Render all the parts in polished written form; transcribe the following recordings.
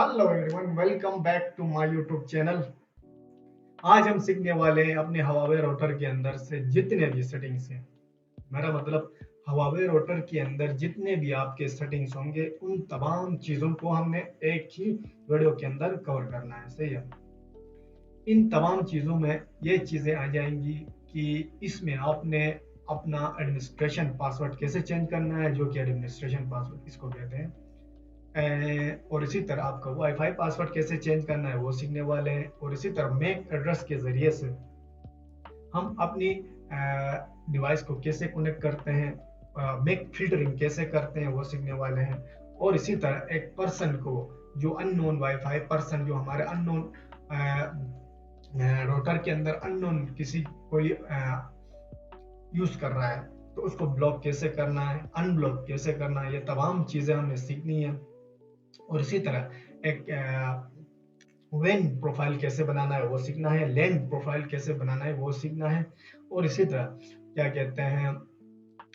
Hello everyone, welcome back to my YouTube channel. आज हम सीखने वाले हैं अपने हवावे राउटर के अंदर से जितने भी सेटिंग्स हैं। मेरा मतलब हवावे राउटर के अंदर जितने भी आपके सेटिंग्स होंगे उन तमाम चीज़ों को हमने एक ही वीडियो के अंदर कवर करना है। सही है। इन तमाम चीज़ों में ये चीज़ें आ जाएंगी कि इसमें आपने अपना एडमिनिस्ट्रेशन पासवर्ड कैसे चेंज करना है, जो कि एडमिनिस्ट्रेशन पासवर्ड इसको कहते हैं। और इसी तरह आपका वाईफाई पासवर्ड कैसे चेंज करना है वो सीखने वाले हैं। और इसी तरह मैक एड्रेस के जरिए से हम अपनी डिवाइस को कैसे कनेक्ट करते हैं, मैक फिल्टरिंग कैसे करते हैं वो सीखने वाले हैं। और इसी तरह एक पर्सन को, जो अननोन वाईफाई पर्सन, जो हमारे अननोन राउटर के अंदर अननोन किसी कोई यूज कर रहा है, तो उसको ब्लॉक कैसे करना है, अनब्लॉक कैसे करना है, ये तमाम चीज़ें हमें सीखनी है। और इसी तरह एक वेन प्रोफाइल कैसे बनाना है वो सीखना है, लैंड प्रोफाइल कैसे बनाना है वो सीखना है। और इसी तरह क्या कहते हैं,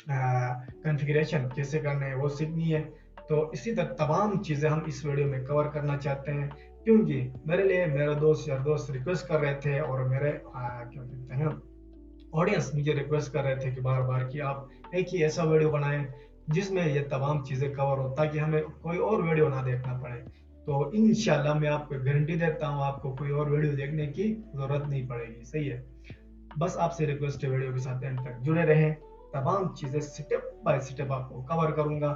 कॉन्फ़िगरेशन कैसे करना है वो सीखनी है। तो इसी तरह तमाम चीज़ें हम इस वीडियो में कवर करना चाहते हैं, क्योंकि मेरे लिए मेरा दोस्त यार दोस्त रिक्वेस्ट कर रहे थे, और मेरे क्या कहते हैं, ऑडियंस मुझे रिक्वेस्ट कर रहे थे कि बार बार कि आप एक ही ऐसा वीडियो बनाएं जिसमें ये तमाम चीज़ें कवर हो, ताकि हमें कोई और वीडियो ना देखना पड़े। तो इंशाल्लाह मैं आपको गारंटी देता हूँ, आपको कोई और वीडियो देखने की ज़रूरत नहीं पड़ेगी। सही है। बस आपसे रिक्वेस्ट है, वीडियो के साथ एंड तक जुड़े रहें। तमाम चीज़ें स्टेप बाय स्टेप आपको कवर करूँगा।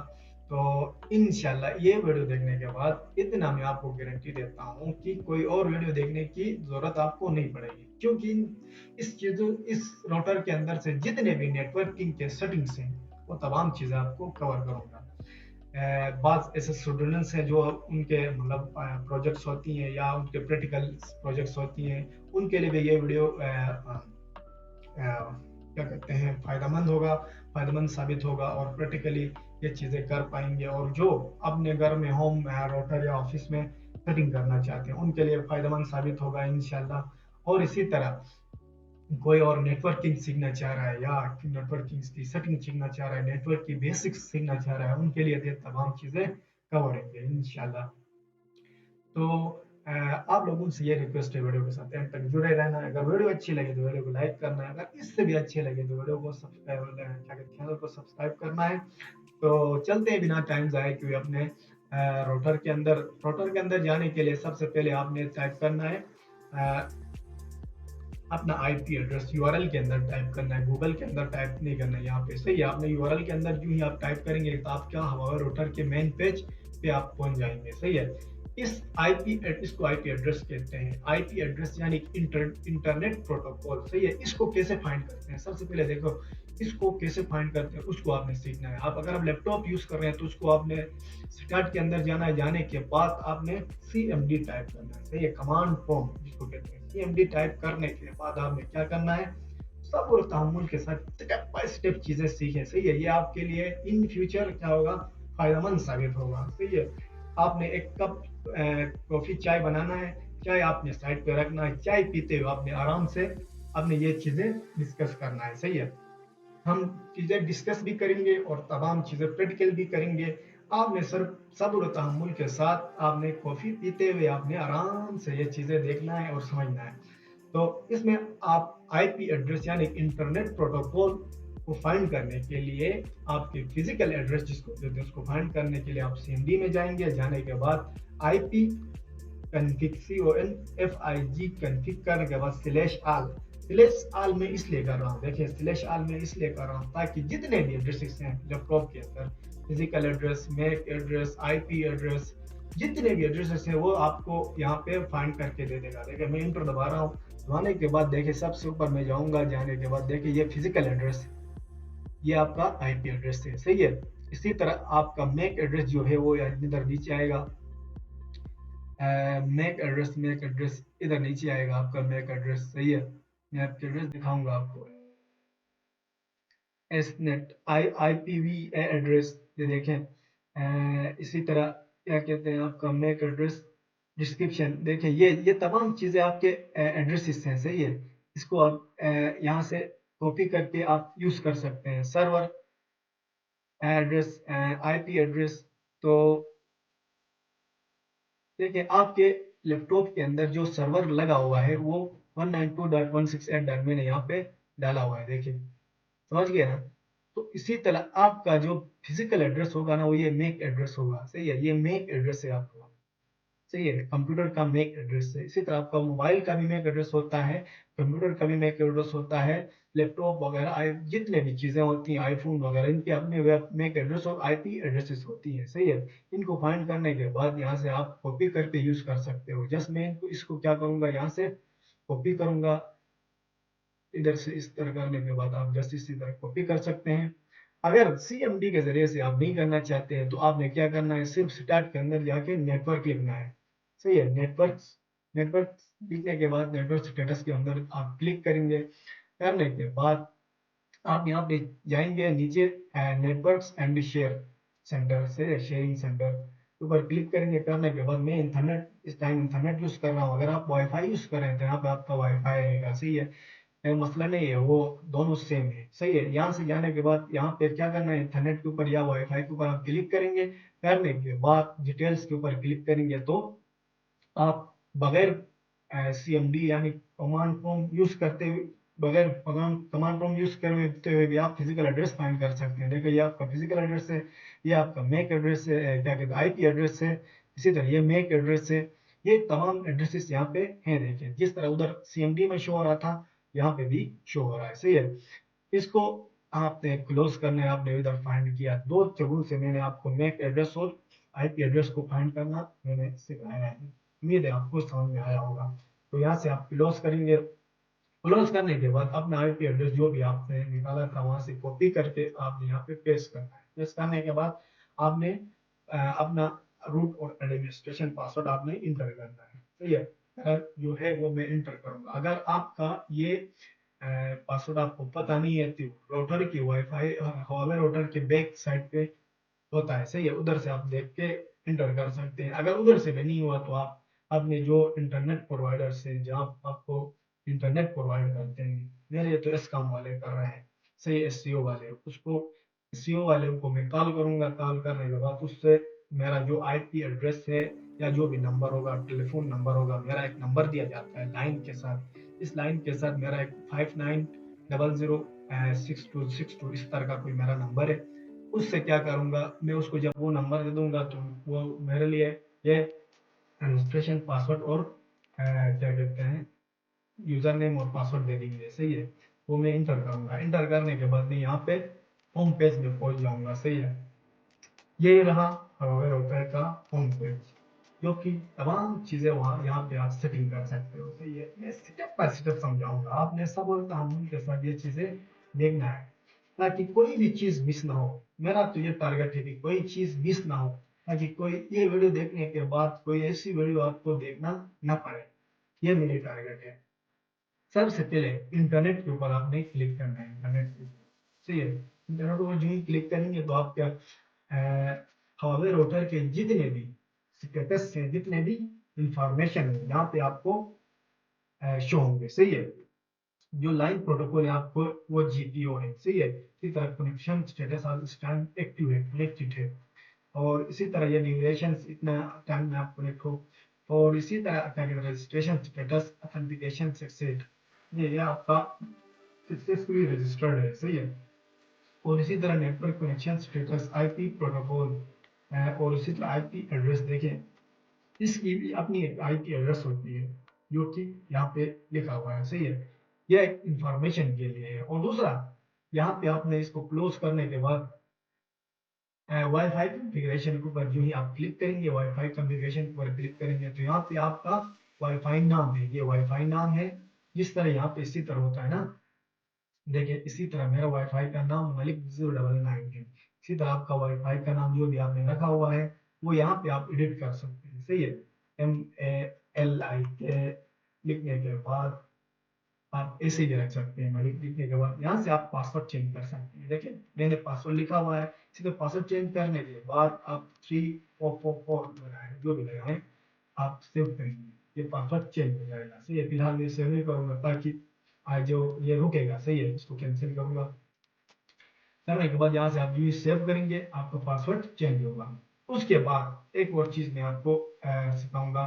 तो इंशाल्लाह ये वीडियो देखने के बाद इतना मैं आपको गारंटी देता हूँ कि कोई और वीडियो देखने की ज़रूरत आपको नहीं पड़ेगी, क्योंकि इस राउटर के अंदर से जितने भी नेटवर्किंग के सेटिंग्स हैं वो तमाम चीज़ें आपको कवर करूँगा। बाद ऐसे स्टूडेंट्स हैं जो उनके मतलब प्रोजेक्ट्स होती हैं या उनके प्रैक्टिकल प्रोजेक्ट्स होती हैं, उनके लिए भी ये वीडियो क्या कहते हैं फायदेमंद साबित होगा, और प्रैक्टिकली ये चीज़ें कर पाएंगे। और जो अपने घर में होम राउटर या ऑफिस में सेटिंग करना चाहते हैं उनके लिए फायदेमंद साबित होगा इंशाल्लाह। और इसी तरह कोई और नेटवर्किंग सीखना चाह रहा है या नेटवर्किंग की सेटिंग सीखना चाह रहा है, नेटवर्क की बेसिक्स सीखना चाह रहा है, उनके लिए ये तमाम चीज़ें कवर होंगे इंशाल्लाह। तो आप लोगों से ये रिक्वेस्ट है, वीडियो के साथ एंड तक जुड़े रहना है। अगर वीडियो अच्छी लगे तो वीडियो को लाइक करना है, अगर इससे भी अच्छी लगे तो वीडियो को सब्सक्राइब, क्या कहते हैं, चैनल को सब्सक्राइब करना है। तो चलते हैं बिना टाइम जाए क्योंकि अपने राउटर के अंदर जाने के लिए सबसे पहले आपने टाइप करना है अपना आईपी एड्रेस। यूआरएल के अंदर टाइप करना है, गूगल के अंदर टाइप नहीं करना है। यहाँ पे सही है, आपने यूआरएल के अंदर जो ही आप टाइप करेंगे तो आपका हवावे राउटर के मेन पेज पे आप पहुंच जाएंगे। सही है। इसको आईपी एड्रेस कहते हैं। आईपी एड्रेस यानी इंटरनेट प्रोटोकॉल। सही है। इसको कैसे फाइंड करते हैं, सबसे पहले देखो इसको कैसे फाइंड करते हैं उसको आपने सीखना है। आप अगर आप लैपटॉप यूज कर रहे हैं तो उसको आपने स्टार्ट के अंदर जाना है, जाने के बाद आपने सीएमडी टाइप करना है। सही है, कमांड प्रॉम्प्ट जिसको कहते हैं। सीएमडी टाइप करने के बाद आपने क्या करना है, सब्र तहम्मुल के साथ स्टेप बाय स्टेप चीजें सीखें। सही है, ये आपके लिए इन फ्यूचर क्या होगा, फायदेमंद साबित होगा। सही है। आपने एक कप कॉफी चाय बनाना है, चाय आपने साइड पे रखना है, चाय पीते हुए आपने आराम से आपने ये चीजें डिस्कस करना है। सही है। हम चीज़ें डिस्कस भी करेंगे और तमाम चीज़ें प्रैक्टिकल भी करेंगे। आपने सिर्फ सब्र और तहम्मुल के साथ आपने कॉफ़ी पीते हुए आपने आराम से ये चीज़ें देखना है और समझना है। तो इसमें आप आईपी एड्रेस यानी इंटरनेट प्रोटोकॉल को फाइंड करने के लिए आपके फिजिकल एड्रेस जिसको कहते हैं उसको फाइंड करने के लिए आप सीएमडी में जाएंगे। जाने के बाद आईपी कन्फिग CONFIG कन्फिग करने के बाद स्लैश आल में इसलिए कर रहा हूँ, देखिए स्लैश आल में इसलिए कर रहा हूँ ताकि जितने भी एड्रेसेस हैं लैपटॉप के अंदर, physical address, MAC address, IP address, जितने भी एड्रेसेस हैं वो आपको यहाँ पे फाइंड करके दे देगा। देखिए मैं इंटर दबा रहा हूँ, दबाने के बाद देखिए सबसे ऊपर मैं जाऊँगा, जाने के बाद देखिए ये फिजिकल एड्रेस, ये आपका आईपी एड्रेस है। सही है। इसी तरह आपका मैक एड्रेस जो है वो इधर नीचे आएगा। मैक एड्रेस इधर नीचे आएगा आपका मैक एड्रेस। सही है। मैं आपके एड्रेस दिखाऊंगा आपको। S net I P V address, ये देखें। इसी तरह क्या कहते हैं आपका मैक एड्रेस डिस्क्रिप्शन, देखिए ये तमाम चीज़ें आपके एड्रेसेस हैं। सही है। इसको आप यहाँ से कॉपी करके आप यूज़ कर सकते हैं। सर्वर एड्रेस, आईपी एड्रेस, तो देखिए आपके लैपटॉप के अंदर जो सर्वर लगा हुआ है वो 192.168 मैंने यहाँ पे डाला हुआ है, देखिए समझ गए ना। तो इसी तरह आपका जो फिजिकल एड्रेस होगा ना वो ये मैक एड्रेस होगा, सही है, ये मैक एड्रेस है आपका, सही है, कंप्यूटर का मैक एड्रेस है। इसी तरह आपका मोबाइल का भी मैक एड्रेस होता है, कंप्यूटर का भी मैक एड्रेस होता है, लैपटॉप वगैरह जितने भी चीजें होती हैं आईफोन वगैरह इनके अपने वेब मैक एड्रेस और आईपी एड्रेसेस होती हैं, सही है। इनको फाइंड करने के बाद यहाँ से आप कॉपी करके यूज कर सकते हो। जस्ट मैं इसको क्या करूंगा, यहाँ से कॉपी करूंगा, इधर से इस तरह करने के बाद आप जस्ट इसी तरह कॉपी कर सकते हैं। अगर सीएमडी के जरिए से आप नहीं करना चाहते हैं तो आपने क्या करना है, सिर्फ स्टार्ट के अंदर जाके नेटवर्क लिखना है, सही है। नेटवर्क नेटवर्क लिखने के बाद नेटवर्क स्टेटस के अंदर आप क्लिक करेंगे। करने के बाद आप यहाँ पे जाएंगे नीचे नेटवर्क्स एंड शेयर सेंटर से शेयरिंग सेंटर के ऊपर क्लिक करेंगे। करने के बाद मैं इंटरनेट इस टाइम इंटरनेट यूज कर रहा हूँ, अगर आप वाईफाई यूज कर रहे हैं तो यहाँ पे आपका वाईफाई रहेगा, सही है, मसला नहीं है, वो दोनों सेम है, सही है। यहाँ से जाने के बाद यहाँ पे क्या करना है, इंटरनेट के ऊपर या वाईफाई के ऊपर आप क्लिक करेंगे। करने के बाद डिटेल्स के ऊपर क्लिक करेंगे तो आप बगैर सीएमडी यानी कमांड प्रॉम्प्ट यूज करते हुए, बगैर कमांड प्रॉम्प्ट यूज करते हुए भी आप फिजिकल एड्रेस फाइंड कर सकते हैं। देखिए ये आपका फिजिकल एड्रेस है, ये आपका मैक एड्रेस है, क्या कहते हैं आईपी एड्रेस है, इसी तरह ये मैक एड्रेस है, ये तमाम एड्रेसेस यहाँ पे हैं। देखिए जिस तरह उधर सीएमडी में शो हो रहा था यहाँ पे भी शो हो रहा है, सही है। इसको आपने क्लोज करना है, आपने इधर फाइंड किया, दो जगहों से मैंने आपको मैक एड्रेस और आईपी एड्रेस को फाइंड करना मैंने सिखाया है, उम्मीद है आपको समझ में आया होगा। तो यहाँ से आप क्लोज करेंगे। क्लोज करने के बाद अपना आईपी एड्रेस जो भी आपने निकाला था वहां से कॉपी करके आपने यहाँ पे पेस्ट करना है। पेस्ट करने के बाद आपने अपना रूट और एडमिनिस्ट्रेशन पासवर्ड आपने इंटर करना है, ठीक है। जो है वो मैं इंटर करूंगा। अगर आपका ये पासवर्ड आपको पता नहीं है तो राउटर की वाईफाई हवावे राउटर के बैक साइड पे होता है, सही है, उधर से आप देख के इंटर कर सकते हैं। अगर उधर से भी नहीं हुआ तो आप अपने जो इंटरनेट प्रोवाइडर से जहाँ आपको इंटरनेट प्रोवाइड करते हैं, मेरे तो एस काम वाले कर रहे हैं, सही, एससीओ वाले, उसको एससीओ वाले को मैं कॉल करूंगा। कॉल करने के बाद उससे मेरा जो आईपी एड्रेस है या जो भी नंबर होगा, टेलीफोन नंबर होगा, मेरा एक नंबर दिया जाता है लाइन के साथ, इस लाइन के साथ मेरा एक 59006262 इस तरह का कोई मेरा नंबर है। उससे क्या करूंगा मैं, उसको जब वो नंबर दे दूंगा तो वो मेरे लिए ये रजिस्ट्रेशन पासवर्ड और क्या कहते हैं यूजर नेम और पासवर्ड दे देंगे, सही है। वो मैं इंटर करूंगा। इंटर करने के बाद मैं यहाँ पे होम पेज में पहुंच जाऊंगा, सही है। ये रहा हवावे राउटर का होम पेज, जो कि तमाम चीजें वहाँ यहाँ पे आप सेटिंग कर सकते हो, सही है। मैं स्टेप बाय स्टेप समझाऊंगा, आपने सबूत के साथ ये चीजें देखना है ताकि कोई भी चीज मिस ना हो। मेरा तो ये टारगेट है कि कोई चीज मिस ना हो, ताकि कोई ये वीडियो देखने के बाद कोई ऐसी वीडियो आपको देखना ना पड़े, ये मेरी टारगेट है। सबसे पहले इंटरनेट के ऊपर आपने क्लिक करना है, इंटरनेट के ऊपर, सही है। इंटरनेट पर जो ही क्लिक करेंगे तो आप क्या हवावे राउटर के जितने भी स्टेटस है, जितने भी इंफॉर्मेशन है यहाँ पे आपको शो होंगे, सही है। जो लाइन प्रोटोकॉल है आपको वो जीपीओ है, सही है। इसी तरह कनेक्शन स्टेटस आप इस टाइम एक्टिव है, कनेक्टेड है, और इसी तरह ये ड्यूरेशन इतना टाइम में आप कनेक्ट हो, और इसी तरह क्या कहते हैं रजिस्ट्रेशन स्टेटस ऑथेंटिकेशन सक्सेस, ये आपका सक्सेसफुली रजिस्टर्ड है, सही है। और इसी तरह network connection status IP protocol और इसी तरह आईपी एड्रेस देखें, इसकी भी अपनी एक आईपी एड्रेस होती है जो कि यहाँ पे लिखा हुआ है, सही है। यह एक इंफॉर्मेशन के लिए है। और दूसरा यहाँ पे आपने इसको क्लोज करने के बाद वाईफाई कॉन्फ़िगरेशन के ऊपर जो ही आप क्लिक करेंगे, वाईफाई कॉन्फ़िगरेशन के ऊपर क्लिक करेंगे तो यहाँ पे आपका वाईफाई नाम है, ये वाईफाई नाम है। जिस तरह यहाँ पे इसी तरह होता है ना, देखिए इसी तरह मेरा वाईफाई का नाम मलिक 099 है। इसी तरह आपका वाईफाई का नाम जो भी आपने रखा हुआ है वो यहाँ पे आप एडिट कर सकते हैं, सही है। MALIK लिखने के बाद आप ऐसे ही रख सकते हैं, मलिक लिखने के बाद यहाँ से आप पासवर्ड चेंज कर सकते हैं। देखिए मैंने पासवर्ड लिखा हुआ है, इसी तरह पासवर्ड चेंज करने के बाद आप 3444 लगाए, जो भी लगाए आप सेव करेंगे, ये पासवर्ड चेंज हो जाएगा, सही है। फिलहाल मैं सेव नहीं करूंगा ताकि आज जो ये रुकेगा, सही है, इसको कैंसिल करूंगा। करने के बाद यहाँ से आप यूज सेव करेंगे, आपका पासवर्ड चेंज होगा। उसके बाद एक और चीज़ मैं आपको सिखाऊँगा,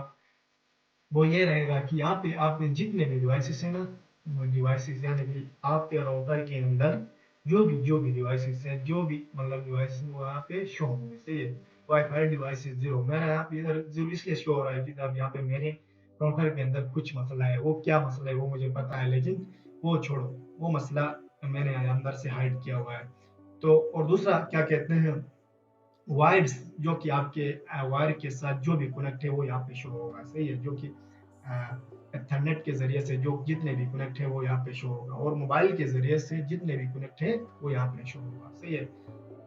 वो ये रहेगा कि यहाँ पे आपने जितने भी डिवाइसेस हैं ना, वो डिवाइसेस यानी कि आपके राउटर के अंदर जो भी डिवाइसेस हैं, जो भी मतलब डिवाइस वो यहाँ पे शो होंगे, सही है। वाईफाई डिवाइसेस 0 मेरा यहाँ पे इधर 0 इसलिए शो हो रहा है कि अब यहाँ पे मेरे राउटर के अंदर कुछ मसला है, वो क्या मसला है वो मुझे पता है, लेकिन वो छोड़ो, वो मसला मैंने अंदर से हाइड किया हुआ है। तो और दूसरा क्या कहते हैं, वायर्स जो कि आपके वायर के साथ जो भी कनेक्ट है वो यहाँ पे शो होगा, सही है। जो कि एथरनेट के ज़रिए से जो जितने भी कनेक्ट है वो यहाँ पे शो होगा, और मोबाइल के ज़रिए से जितने भी कनेक्ट है वो यहाँ पे शो होगा, सही है।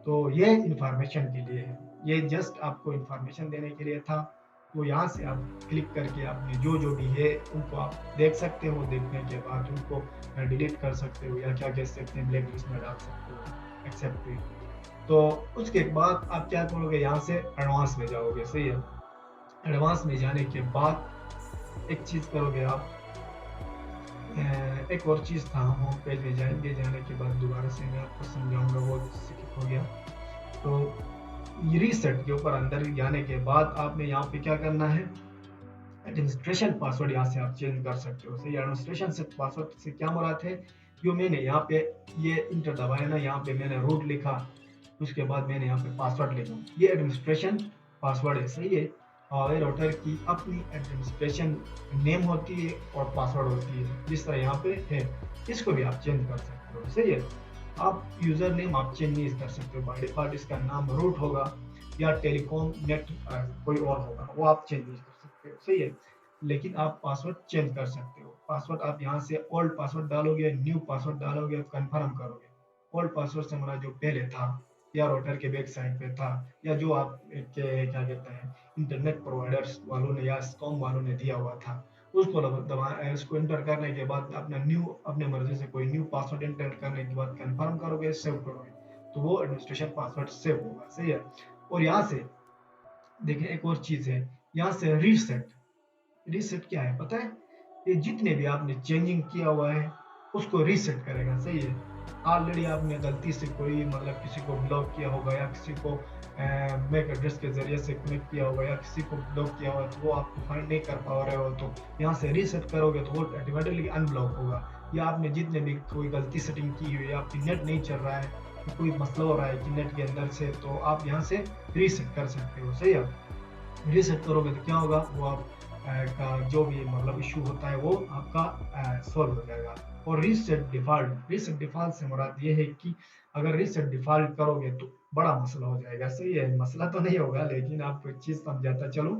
तो ये इन्फॉर्मेशन के लिए है, ये जस्ट आपको इन्फॉर्मेशन देने के लिए था। तो यहाँ से आप क्लिक करके आपने जो भी है उनको आप देख सकते हो, देखने के बाद उनको डिलीट कर सकते हो या क्या कह सकते हैं ब्लैक लिस्ट में डाल सकते हो, एक्सेप्ट। तो उसके बाद आप क्या करोगे, यहाँ से एडवांस में जाओगे, सही है। एडवांस में जाने के बाद एक चीज़ करोगे आप, एक और चीज़ था, होम पेज में जाएंगे, जाने के बाद दोबारा से मैं आपको समझाऊंगा, वो स्किप हो गया। तो रीसेट के ऊपर अंदर जाने के बाद आपने यहाँ पे क्या करना है, एडमिनिस्ट्रेशन पासवर्ड यहाँ से आप चेंज कर सकते हो, सही। एडमिनिस्ट्रेशन से पासवर्ड से क्या मुराद है, जो मैंने यहाँ पे ये इंटर दबाया ना, यहाँ पे मैंने रूट लिखा, उसके बाद मैंने यहाँ पे पासवर्ड लिखा, ये एडमिनिस्ट्रेशन पासवर्ड है, सही है। और राउटर की अपनी एडमिनिस्ट्रेशन नेम होती है और पासवर्ड होती है, जिस तरह यहाँ पे है, इसको भी आप चेंज कर सकते हो, सही है। आप यूजर नेम आप चेंज नहीं कर सकते हो, बाय डिफॉल्ट इसका नाम रूट होगा या टेलीकॉम नेट कोई और होगा, वो आप चेंज नहीं कर सकते हो, सही है। लेकिन आप पासवर्ड चेंज कर सकते हो। पासवर्ड आप यहाँ से ओल्ड पासवर्ड डालोगे, न्यू पासवर्ड डालोगे, कंफर्म करोगे। ओल्ड पासवर्ड से हमारा जो पहले था या राउटर के बैक साइड पे था, या जो आप के क्या कहते हैं इंटरनेट प्रोवाइडर्स वालों ने या स्कॉम वालों ने दिया हुआ था, उसको दबा उसको एंटर करने के बाद अपना न्यू, अपने मर्जी से कोई न्यू पासवर्ड एंटर करने के बाद कंफर्म करोगे, सेव करोगे, तो वो एडमिनिस्ट्रेशन पासवर्ड सेव होगा, सही है। और यहाँ से देखिए एक और चीज़ है, यहाँ से रीसेट, रीसेट क्या है पता है, ये जितने भी आपने चेंजिंग किया हुआ है उसको रीसेट करेगा, सही है। ऑलरेडी आपने गलती से कोई मतलब किसी को ब्लॉक किया होगा या किसी को मैक एड्रेस के जरिए से कनेक्ट किया होगा या किसी को ब्लॉक किया होगा, तो वो आपको फाइंड नहीं कर पा रहे हो, तो यहाँ से रीसेट करोगे तो वो ऑटोमेटिकली अनब्लॉक होगा। या आपने जितने भी कोई गलती सेटिंग की हुई है, आपकी नेट नहीं चल रहा है, तो कोई मसला हो रहा है कि नेट के अंदर से, तो आप यहाँ से रीसेट कर सकते हो, सही है। रीसेट करोगे तो क्या होगा, वो आप का जो भी मतलब इशू होता है वो आपका सॉल्व हो जाएगा। और रीसेट डिफॉल्ट से मुराद ये है कि अगर रीसेट डिफॉल्ट करोगे तो बड़ा मसला हो जाएगा, सही है। मसला तो नहीं होगा, लेकिन आपको एक चीज़ समझाता चलो।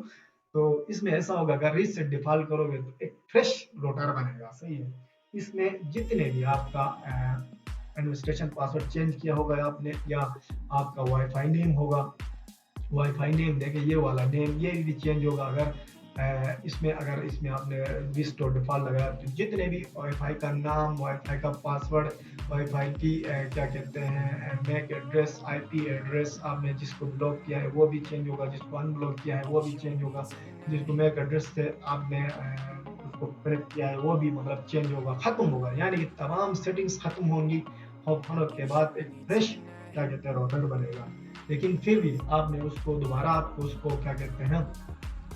तो इसमें ऐसा होगा, अगर रीसेट डिफॉल्ट करोगे तो एक फ्रेश राउटर बनेगा, सही है। इसमें जितने भी आपका एडमिनिस्ट्रेशन पासवर्ड चेंज किया होगा आपने, या आपका वाईफाई नेम होगा, वाईफाई नेम देखिए ये वाला नेम ये भी चेंज होगा। अगर इसमें आपने रिस्टोर डिफॉल्ट लगाया, तो जितने भी वाईफाई का नाम, वाईफाई का पासवर्ड, वाईफाई की क्या कहते हैं मैक एड्रेस, आईपी एड्रेस, आपने जिसको ब्लॉक किया है वो भी चेंज होगा, जिसको अनब्लॉक किया है वो भी चेंज होगा, जिसको मैक एड्रेस से आपने उसको कनेक्ट किया है वो भी मतलब चेंज होगा, ख़त्म होगा। यानी कि तमाम सेटिंग्स ख़त्म होंगी और होने के बाद एक फ्रेश क्या कहते हैं राउटर बनेगा। लेकिन फिर भी आपने उसको दोबारा, आपको उसको क्या कहते हैं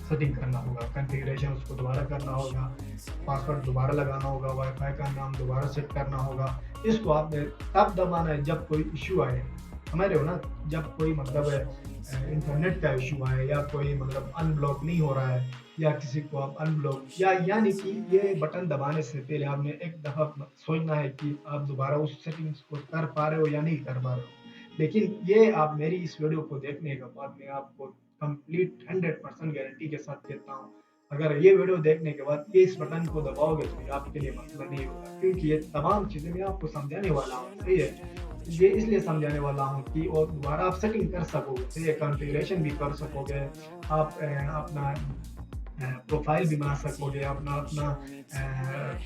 सेटिंग करना होगा, कॉन्फ़िगरेशन उसको दोबारा करना होगा, पासवर्ड दोबारा लगाना होगा, वाईफाई का नाम दोबारा सेट करना होगा। इसको आपने तब दबाना है जब कोई इशू आए, समझ रहे हो ना, जब कोई मतलब इंटरनेट का इशू आए या कोई मतलब अनब्लॉक नहीं हो रहा है, या किसी को आप अनब्लॉक, या यानी कि ये बटन दबाने से पहले आपने एक दफ़ा सोचना है कि आप दोबारा उस सेटिंग्स को कर पा रहे हो या नहीं कर पा रहे हो। लेकिन ये आप मेरी इस वीडियो को देखने के बाद मैं आपको कंप्लीट 100% गारंटी के साथ कहता हूँ, अगर ये वीडियो देखने के बाद ये इस बटन को दबाओगे तो ये आपके लिए मसला नहीं होगा, क्योंकि ये तमाम चीज़ें मैं आपको समझाने वाला हूँ, सही है। ये इसलिए समझाने वाला हूँ कि और दोबारा आप सेटिंग कर सकोगे, सही है, कॉन्फ़िगरेशन भी कर सकोगे, आप अपना प्रोफाइल भी बना सकोगे, अपना अपना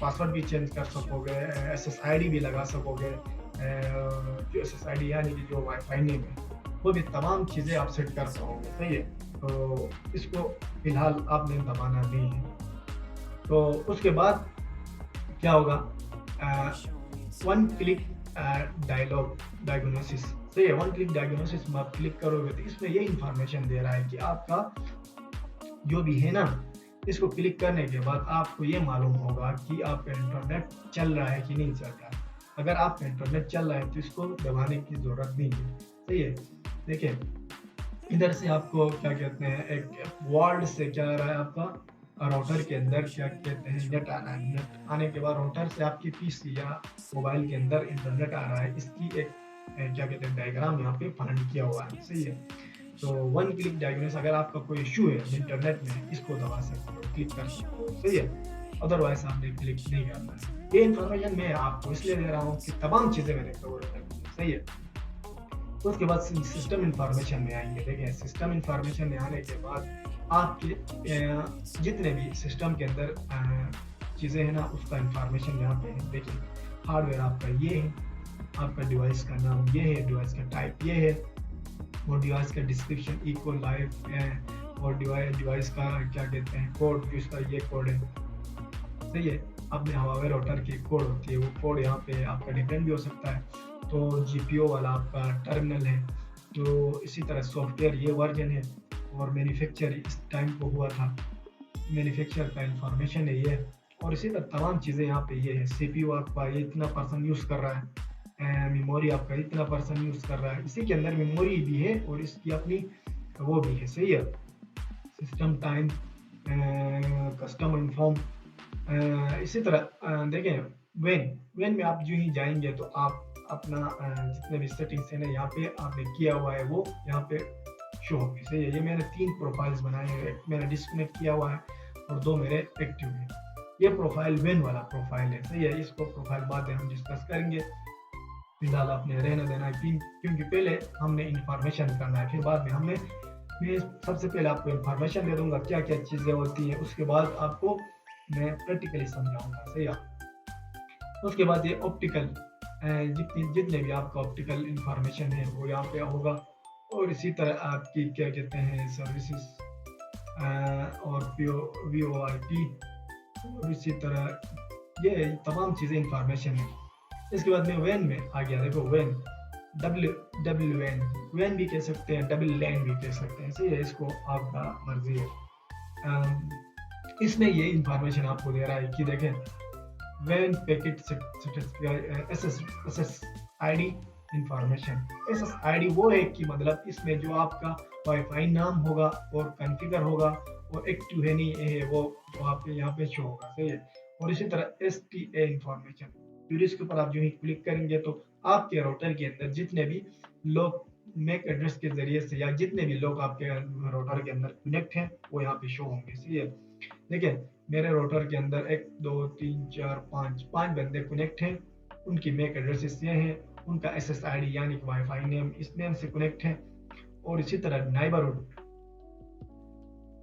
पासवर्ड भी चेंज कर सकोगे, SSID भी लगा सकोगे, जो SSID यानी कि जो वाईफाई नेम है वो भी तमाम चीज़ें आप सेट कर पाओगे, सही है। तो इसको फिलहाल आपने दबाना नहीं है। तो उसके बाद क्या होगा, वन क्लिक डायलॉग डायग्नोसिस, सही है। वन क्लिक डायग्नोसिस में आप क्लिक करोगे तो इसमें ये इंफॉर्मेशन दे रहा है कि आपका जो भी है ना, इसको क्लिक करने के बाद आपको ये मालूम होगा कि आपका इंटरनेट चल रहा है कि नहीं चल रहा है। अगर आपका इंटरनेट चल रहा है तो इसको दबाने की ज़रूरत नहीं है, सही है। देखिए, इधर से आपको क्या कहते हैं, एक वर्ल्ड से क्या आ रहा है आपका राउटर के अंदर क्या कहते हैं, नेट आ रहा है। नेट आने के बाद राउटर से आपकी पीसी या मोबाइल के अंदर इंटरनेट आ रहा है। इसकी एक क्या कहते हैं, डायग्राम यहाँ पे फाइंड किया हुआ है, सही है। तो वन क्लिक डायग्नोस, अगर आपका कोई इशू है इंटरनेट में, इसको दबा सकते हो, क्लिक कर सकते हो, सही है। अदरवाइज आपने क्लिक नहीं करना है। ये इन्फॉर्मेशन मैं आपको इसलिए दे रहा हूँ कि तमाम चीज़ें मैंने कवर कर दी, सही है। तो उसके बाद सिस्टम इंफॉर्मेशन में आएंगे। देखिए, सिस्टम इंफॉर्मेशन में आने के बाद आपके जितने भी सिस्टम के अंदर चीज़ें हैं ना, उसका इंफॉर्मेशन यहाँ पे है। देखिए, हार्डवेयर आपका ये है, आपका डिवाइस का नाम ये है, डिवाइस का टाइप ये है, और डिवाइस का डिस्क्रिप्शन इक्वल लाइफ है, और डिवाइस का क्या कहते हैं कोड, जिसका ये कोड है, सही है। अपने हवावे राउटर की कोड होती है, वो कोड यहाँ पे आपका डिफरेंट भी हो सकता है। तो जीपीओ वाला आपका टर्मिनल है, तो इसी तरह सॉफ्टवेयर ये वर्जन है, और मैन्युफैक्चर इस टाइम को हुआ था, मैन्युफैक्चर का इंफॉर्मेशन है ये, और इसी तरह तमाम चीज़ें यहाँ पे ये है। सीपीयू आपका ये इतना परसेंट यूज़ कर रहा है, मेमोरी आपका इतना परसेंट यूज़ कर रहा है, इसी के अंदर मेमोरी भी है और इसकी अपनी वो भी है, सही है। सिस्टम टाइम, कस्टम इन्फॉर्म, इसी तरह देखें, वेन में आप जो ही जाएंगे तो आप अपना जितने भी सेटिंग्स है ना, यहाँ पे आपने किया हुआ है वो यहाँ पे शो होगी, सही है। ये मैंने 3 प्रोफाइल्स बनाए हैं, एक मैंने डिस्कनेक्ट किया हुआ है और 2 मेरे एक्टिव हैं। ये प्रोफाइल वेन वाला प्रोफाइल है, सही है। इसको प्रोफाइल बाद में हम डिस्कस करेंगे, फिलहाल आपने रहने देना है, क्योंकि पहले हमने इंफॉर्मेशन करना है, फिर बाद में मैं सबसे पहले आपको इंफॉर्मेशन दे दूंगा क्या क्या चीज़ें होती हैं, उसके बाद आपको मैं प्रैक्टिकली समझाऊंगा, सही है। उसके बाद ये ऑप्टिकल, जितने भी आपका ऑप्टिकल इंफॉर्मेशन है वो यहाँ पे होगा, और इसी तरह आपकी क्या कहते हैं सर्विसेज, और वी ओ आई पी, और इसी तरह ये तमाम चीज़ें इंफॉर्मेशन है। इसके बाद में वैन में आ गया। देखो, वैन डब्ल्यू वैन, वैन भी कह सकते हैं, डबल लैन भी कह सकते हैं, सही है। इसको आपका मर्जी है। इसमें ये इंफॉर्मेशन आपको दे रहा है कि देखें, वैन packet S I D information. S I D वो है कि मतलब इसमें जो आपका वाईफाई नाम होगा और कॉन्फ़िगर होगा, और एक्टिव है नहीं है वो आपके यहाँ पे शो होगा, सही है। और इसी तरह एस टी ए इंफॉर्मेशन, फिर इसके ऊपर आप जो ही क्लिक करेंगे तो आपके राउटर के अंदर जितने भी लोग मैक एड्रेस के जरिए से, या जितने भी लोग आपके राउटर के अंदर कनेक्ट हैं, वो यहाँ पे शो होंगे, सही है। देखिए, मेरे राउटर के अंदर 1 2 3 4 5 बंदे कनेक्ट हैं, उनकी मैक एड्रेसेस ये हैं, उनका SSID यानी कि वाईफाई नेम इस नेम से कनेक्ट है। और इसी तरह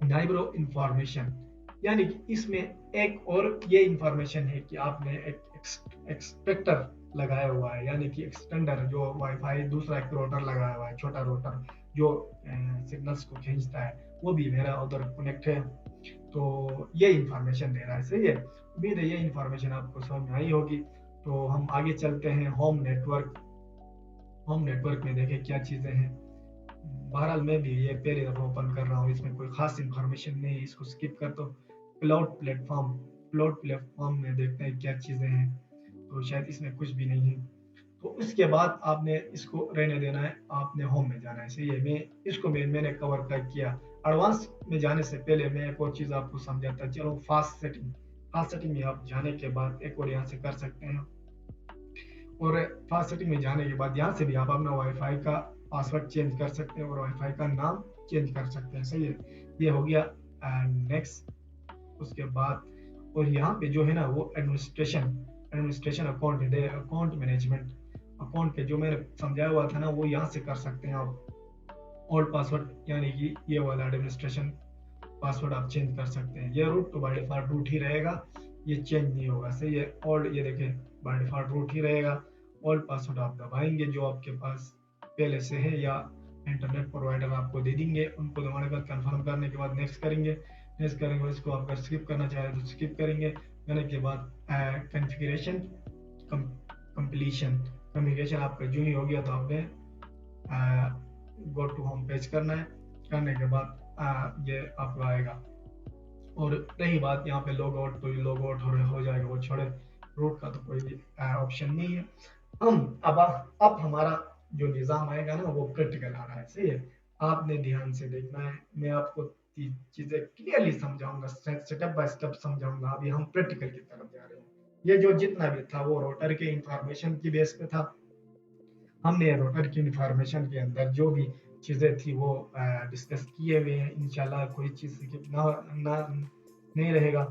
नाइबरो इंफॉर्मेशन, यानी कि इसमें एक और ये इंफॉर्मेशन है कि आपने एक एक्सपेक्टर लगाया हुआ है, यानी कि एक्सटेंडर, जो वाईफाई दूसरा एक राउटर लगाया हुआ है, छोटा राउटर जो सिग्नल्स को खींचता है, वो भी मेरा उधर कनेक्ट है। तो ये इंफॉर्मेशन दे रहा है, सही है। उम्मीद है ये इंफॉर्मेशन आपको समझ में आई होगी। तो हम आगे चलते हैं होम नेटवर्क। होम नेटवर्क में देखें क्या चीज़ें हैं। बहरहाल मैं भी ये पहली दफ़ा ओपन कर रहा हूँ, इसमें कोई खास इंफॉर्मेशन नहीं है, इसको स्किप कर दो। क्लाउड प्लेटफॉर्म में देखते हैं क्या चीज़ें हैं, तो शायद इसमें कुछ भी नहीं है। तो उसके बाद आपने इसको रहने देना है, आपने होम में जाना है, सही है। मैंने कवर कर किया। एडवांस में जाने से पहले मैं एक और चीज़ आपको समझाता चलो। फास्ट सेटिंग में आप जाने के बाद एक और यहाँ से कर सकते हैं, और फास्ट सेटिंग में जाने के बाद यहाँ से भी आप अपना वाईफाई का पासवर्ड चेंज कर सकते हैं और वाईफाई का नाम चेंज कर सकते हैं, सही है। ये हो गया नेक्स्ट। उसके बाद और यहाँ पे जो है ना वो एडमिनिस्ट्रेशन अकाउंट है, अकाउंट मैनेजमेंट, अकाउंट के जो मैंने समझाया हुआ था ना, वो यहाँ से कर सकते हैं आप। ओल्ड पासवर्ड यानी कि ये वाला एडमिनिस्ट्रेशन पासवर्ड आप चेंज कर सकते हैं। ये रूट तो बाय डिफॉल्ट रूट ही रहेगा, ये चेंज नहीं होगा, सही है। और ये देखें, बाय डिफॉल्ट रूट ही रहेगा। ओल्ड पासवर्ड आप दबाएंगे जो आपके पास पहले से है, या इंटरनेट प्रोवाइडर आपको दे देंगे, उनको दबाने के बाद कंफर्म करने के बाद नेक्स्ट करेंगे। इसको आप अगर स्किप करना चाहें तो स्किप करेंगे। करने के बाद कॉन्फ़िगरेशन कंप्लीशन, कम्युनिकेशन आपका जो ही हो गया तो आपने गो टू होम पेज करना है। करने के बाद ये आपको आएगा। और रही बात यहाँ पे लॉग आउट, तो लॉग आउट हो जाएगा, वो छोड़े, रूट का तो कोई ऑप्शन नहीं है। हम अब हमारा जो निज़ाम आएगा ना वो प्रैक्टिकल आ रहा है, सही है। आपने ध्यान से देखना है, मैं आपको चीजें क्लियरली समझाऊंगा, स्टेप बाय स्टेप समझाऊंगा। अभी हम प्रैक्टिकल की तरफ जा रहे हैं। ये जो जितना भी था वो रोटर के इंफॉर्मेशन की बेस पे था। हमने रोटर की इंफॉर्मेशन के अंदर जो भी चीज़ें थी वो डिस्कस किए हुए हैं। इंशाल्लाह कोई चीज़ स्किप ना नहीं रहेगा,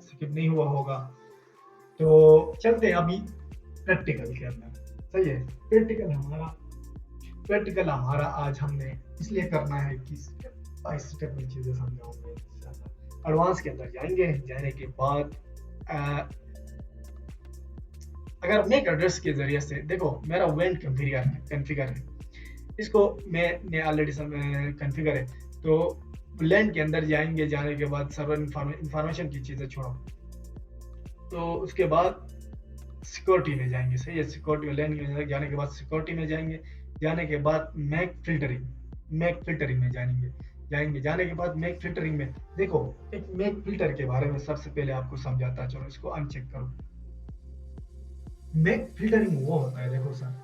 स्किप नहीं हुआ होगा। तो चलते हैं अभी प्रैक्टिकल के अंदर, सही है। प्रैक्टिकल हमारा आज हमने इसलिए करना है कि स्टेप बाय स्टेप में चीज़ें समझाऊंगे इंशाल्लाह। एडवांस के अंदर जाएंगे, जाने के बाद अगर मैक एड्रेस के जरिए से देखो, मेरा वेंट कॉन्फ़िगर है, इसको मैंने ऑलरेडी कॉन्फ़िगर है। तो लैंड के अंदर जाएंगे, जाने के बाद सर्वर इंफॉर्मेशन की चीज़ें छोड़ो, तो उसके बाद सिक्योरिटी में जाएंगे, सही है। सिक्योरिटी में लैंड में जाने के बाद सिक्योरिटी में जाएंगे, जाने के बाद मैक फिल्टरिंग में जाने के बाद मैक फिल्टरिंग में देखो, एक मैक फिल्टर के बारे में सबसे पहले आपको समझाता चलो, इसको अनचेक करो। मैक फिल्टरिंग वो होता है, देखो सर,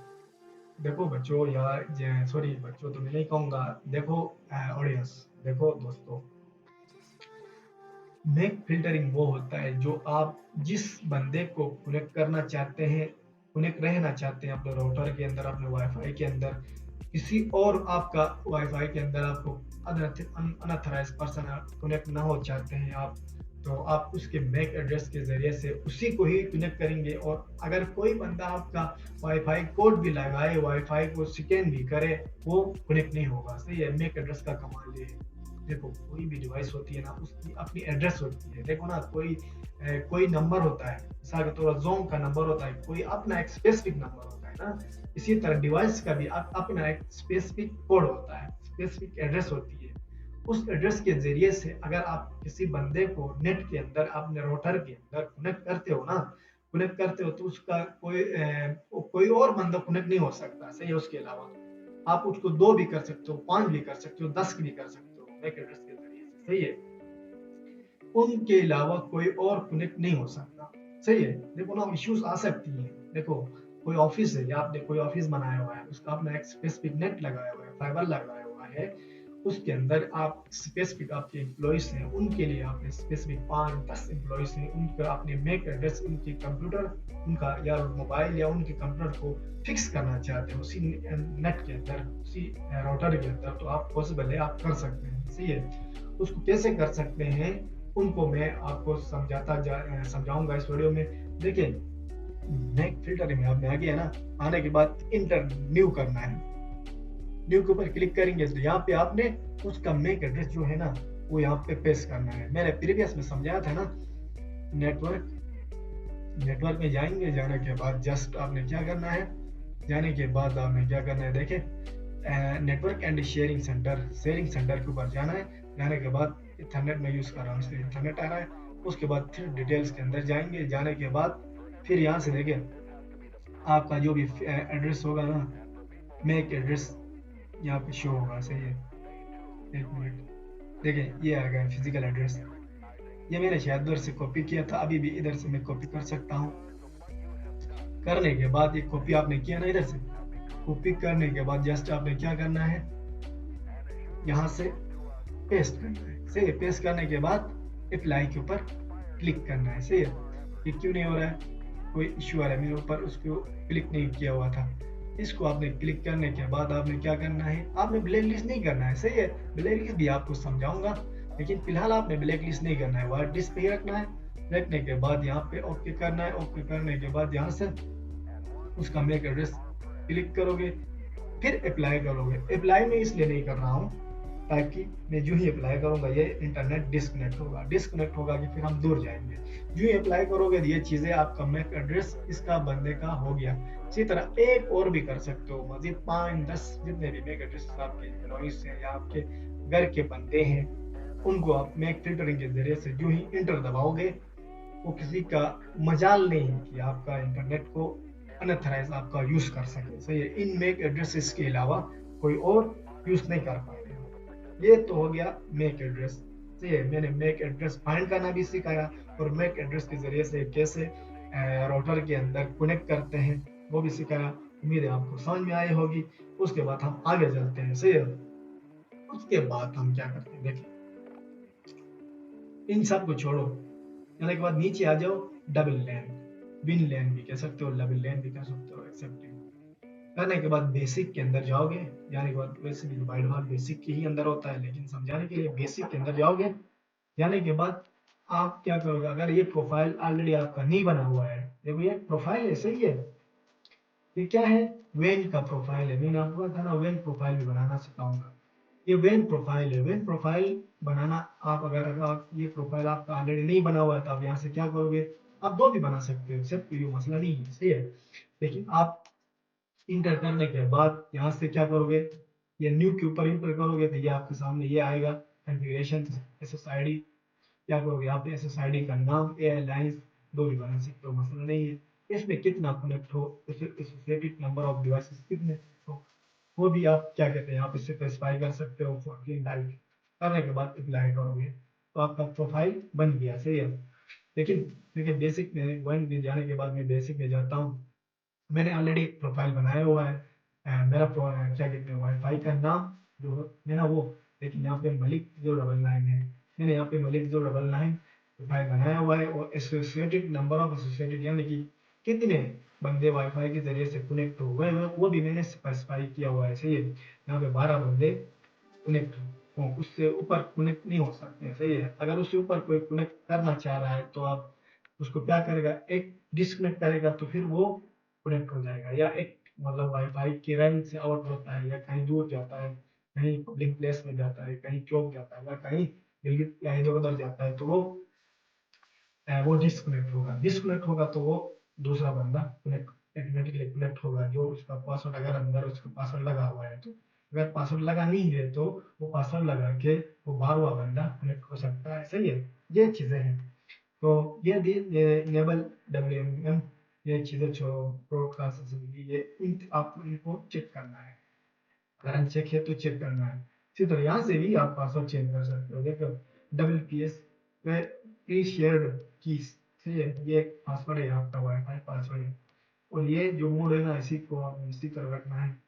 देखो बच्चों, या सॉरी बच्चों तो मैं नहीं कहूँगा, देखो ऑडियंस, देखो दोस्तों, मैक फिल्टरिंग वो होता है जो आप जिस बंदे को कनेक्ट करना चाहते हैं, कनेक्ट रहना चाहते हैं अपने राउटर के अंदर, अपने वाईफाई के अंदर, किसी और आपका वाईफाई के अंदर आपको अनऑथराइज्ड पर्सन कनेक्ट ना हो चाहते हैं आप, तो आप उसके मैक एड्रेस के जरिए से उसी को ही कनेक्ट करेंगे। और अगर कोई बंदा आपका वाईफाई कोड भी लगाए, वाईफाई को स्कैन भी करे, वो कनेक्ट नहीं होगा, सही है। मैक एड्रेस का कमाल ये है। देखो कोई भी डिवाइस होती है ना, उसकी अपनी एड्रेस होती है। देखो ना, कोई नंबर होता है, मिसाल के तौर पर जोन का नंबर होता है, कोई अपना एक स्पेसिफिक नंबर होता है ना। इसी तरह डिवाइस का भी अपना एक स्पेसिफिक कोड होता है, स्पेसिफिक एड्रेस होती है। उस एड्रेस के जरिए से अगर आप किसी बंदे को नेट के अंदर, अपने राउटर के अंदर कनेक्ट करते हो तो उसका कोई और बंदा कनेक्ट नहीं हो सकता, सही है। उसके अलावा आप उसको 2 भी कर सकते हो, 5 भी कर सकते हो, 10 भी कर सकते हो मैक एड्रेस के जरिए से, सही है। उनके अलावा कोई और कनेक्ट नहीं हो सकता, सही है। देखो ना, इश्यूज आ सकती हैं। देखो कोई ऑफिस है, या आपने कोई ऑफिस बनाया हुआ है, उसका अपना एक स्पेसिफिक नेट लगाया हुआ है, फाइबर लगाया हुआ है, उसके अंदर आप स्पेसिफिक आपके एम्प्लॉयज हैं, उनके लिए आपने स्पेसिफिक 5-10 एम्प्लॉयज हैं, उनका आपने मैक एड्रेस, उनके कंप्यूटर, उनका या मोबाइल या उनके कंप्यूटर को फिक्स करना चाहते हैं उसी नेट के अंदर, उसी राउटर के अंदर, तो आप पॉसिबल है, आप कर सकते हैं, सही है। उसको कैसे कर सकते हैं, उनको मैं आपको समझाऊंगा इस वीडियो में। देखिए, मैक फिल्टर में आपने आ गया ना, आने के बाद इंटर न्यू करना है। न्यू के ऊपर क्लिक करेंगे तो यहाँ पे आपने उसका मैक एड्रेस जो है ना, वो यहाँ पे पेस्ट करना है। मैंने प्रीवियस में समझाया था ना। नेटवर्क में जाएंगे, जाने के बाद जस्ट आपने क्या करना है, जाने के बाद आपने क्या करना है, देखें, नेटवर्क एंड शेयरिंग सेंटर के ऊपर जाना है। जाने के बाद इथरनेट में यूज़ कर रहा हूँ, इसलिए इथरनेट आ रहा है। उसके बाद फिर डिटेल्स के अंदर जाएंगे, जाने के बाद फिर यहाँ से देखें, आपका जो भी एड्रेस होगा ना, मैक एड्रेस यहाँ पे शो होगा, सही है। एक मिनट, देखें ये आ गया फिजिकल एड्रेस। ये मैंने शायद उधर से कॉपी किया था, अभी भी इधर से मैं कॉपी कर सकता हूँ। करने के बाद एक कॉपी आपने किया ना, इधर से कॉपी करने के बाद जस्ट आपने क्या करना है, यहाँ से पेस्ट करना है, सही है। पेस्ट करने के बाद अप्लाई के ऊपर क्लिक करना है, सही है। ये क्यों नहीं हो रहा है, कोई इश्यू आ रहा है मेरे ऊपर, उसको क्लिक नहीं किया हुआ था। इसको आपने क्लिक करने के बाद आपने क्या करना है, आपने ब्लैक लिस्ट नहीं करना है, सही है। ब्लैक लिस्ट भी आपको समझाऊंगा, लेकिन फिलहाल आपने ब्लैक लिस्ट नहीं करना है, व्हाइट लिस्ट पे ही रखना है। रखने के बाद यहाँ पे ओके करना है। ओके करने के बाद यहाँ से उसका मैक एड्रेस क्लिक करोगे, फिर अप्लाई करोगे। अप्लाई में इसलिए नहीं कर रहा हूँ ताकि मैं जो ही अप्लाई करूंगा ये इंटरनेट डिस्कनेक्ट होगा कि फिर हम दूर जाएंगे। जो ही अप्लाई करोगे ये चीज़ें, आपका मैक एड्रेस इसका बंदे का हो गया। इसी तरह एक और भी कर सकते हो, मजीद 5-10 जितने भी मैक एड्रेस आपके एम्प्लॉइज हैं या आपके घर के बंदे हैं, उनको आप मैक फिल्टरिंग के जरिए से जो ही इंटर दबाओगे, वो किसी का मजाल नहीं कि आपका इंटरनेट को अनऑथराइज आपका यूज कर सके। सही है, इन मेक एड्रेसेस के अलावा कोई और यूज नहीं कर पाएंगे। ये तो हो गया मेक एड्रेस। सही है, मैंने मेक एड्रेस फाइंड करना भी सिखाया और मेक एड्रेस के जरिए से कैसे राउटर के अंदर कनेक्ट करते हैं वो भी सिखाया। उम्मीद है आपको समझ में आई होगी। उसके बाद हम आगे चलते हैं। सही है, उसके बाद हम क्या करते हैं देखिए, इन सब को छोड़ो, जाने के बाद नीचे आ जाओ। डबल लैन, विन लैन भी कह सकते हो, डबल लैन भी कह सकते हो। एक्सेप्टिंग करने के बाद बेसिक के अंदर जाओगे, जाने के बाद वैसे भी बाय डिफॉल्ट बेसिक के ही अंदर होता है, लेकिन समझाने के लिए बेसिक के अंदर जाओगे। जाने के बाद आप क्या करोगे, अगर ये प्रोफाइल ऑलरेडी आपका नहीं बना हुआ है, देखो ये प्रोफाइल है। सही है, ये क्या है, वेन का प्रोफाइल है। मैंने आपको था ना वेन प्रोफाइल भी बनाना सिखाऊंगा। ये वेन प्रोफाइल है। वेन प्रोफाइल बनाना, आप अगर आप ये प्रोफाइल आपका ऑलरेडी नहीं बना हुआ है तो आप यहाँ से क्या करोगे, आप दो भी बना सकते हो, सिर्फ ये मसला नहीं है। सही है, लेकिन आप इंटर करने के बाद यहाँ से क्या करोगे, ये न्यू के ऊपर इंटर करोगे तो ये आपके सामने ये आएगा कॉन्फ़िगरेशन SSID। क्या करोगे, आप SSID का नाम एयरलाइंस दो भी बना सकते हो, मसला नहीं है। इसमें कितना कनेक्ट हो, एसोसिएटेड नंबर ऑफ डिवाइसेस कितने हो, वो भी आप क्या कहते हैं यहाँ पे स्पेसिफाई कर सकते हो। 14 टाइप करने के बाद अप्लाई करोगे तो आपका प्रोफाइल बन गया। सही है, लेकिन देखिए बेसिक में वन में जाने के बाद मैं बेसिक में जाता हूँ। मैंने ऑलरेडी प्रोफाइल बनाया हुआ है। मेरा क्या कहते हैं वाईफाई का नाम जो है ना वो, लेकिन यहाँ पे मलिक 099 है। मैंने यहाँ पे मलिक 099 प्रोफाइल बनाया हुआ है और एसोसिएटेड नंबर ऑफ एसोसिएटेड यानी कि कितने बंदे वाईफाई के जरिए से कनेक्ट हो गए वो भी मैंने स्पेसिफाई किया हुआ है। सही है, यहाँ पे 12 बंदे कनेक्ट हो, उससे ऊपर कनेक्ट नहीं हो सकते हैं। सही है, अगर उससे ऊपर कोई कनेक्ट करना चाह रहा है तो आप उसको क्या करेगा, एक डिस्कनेक्ट करेगा तो फिर वो कनेक्ट हो जाएगा, या एक मतलब वाईफाई की रेंज से आउट होता है या कहीं दूर जाता है, कहीं पब्लिक प्लेस में जाता है, कहीं चौक जाता है, या कहीं दिल्ली या इधर उधर जाता है तो वो डिस्कनेक्ट होगा। डिस्कनेक्ट होगा तो वो दूसरा बंदा कनेक्ट ऑटोमेटिकली कनेक्ट होगा, जो उसका पासवर्ड अगर अंदर उसका पासवर्ड लगा हुआ है तो। अगर पासवर्ड लगा नहीं है तो वो पासवर्ड लगा के वो बाहर हुआ बंदा कनेक्ट हो सकता है। सही है, ये चीजें हैं। तो ये इनेबल WMM, ये चीजें जो ब्रॉडकास्ट ये आपको इनको चेक करना है। अगर अनचेक है तो चेक करना है। इसी तरह यहाँ से भी आप पासवर्ड चेंज कर सकते हो। देखो WPS प्री शेयर्ड कीज, ठीक है, ये पासवर्ड है आपका, वाईफाई पासवर्ड है। और ये जो मोड है ना, इसी को आप इसी तरह रखना है।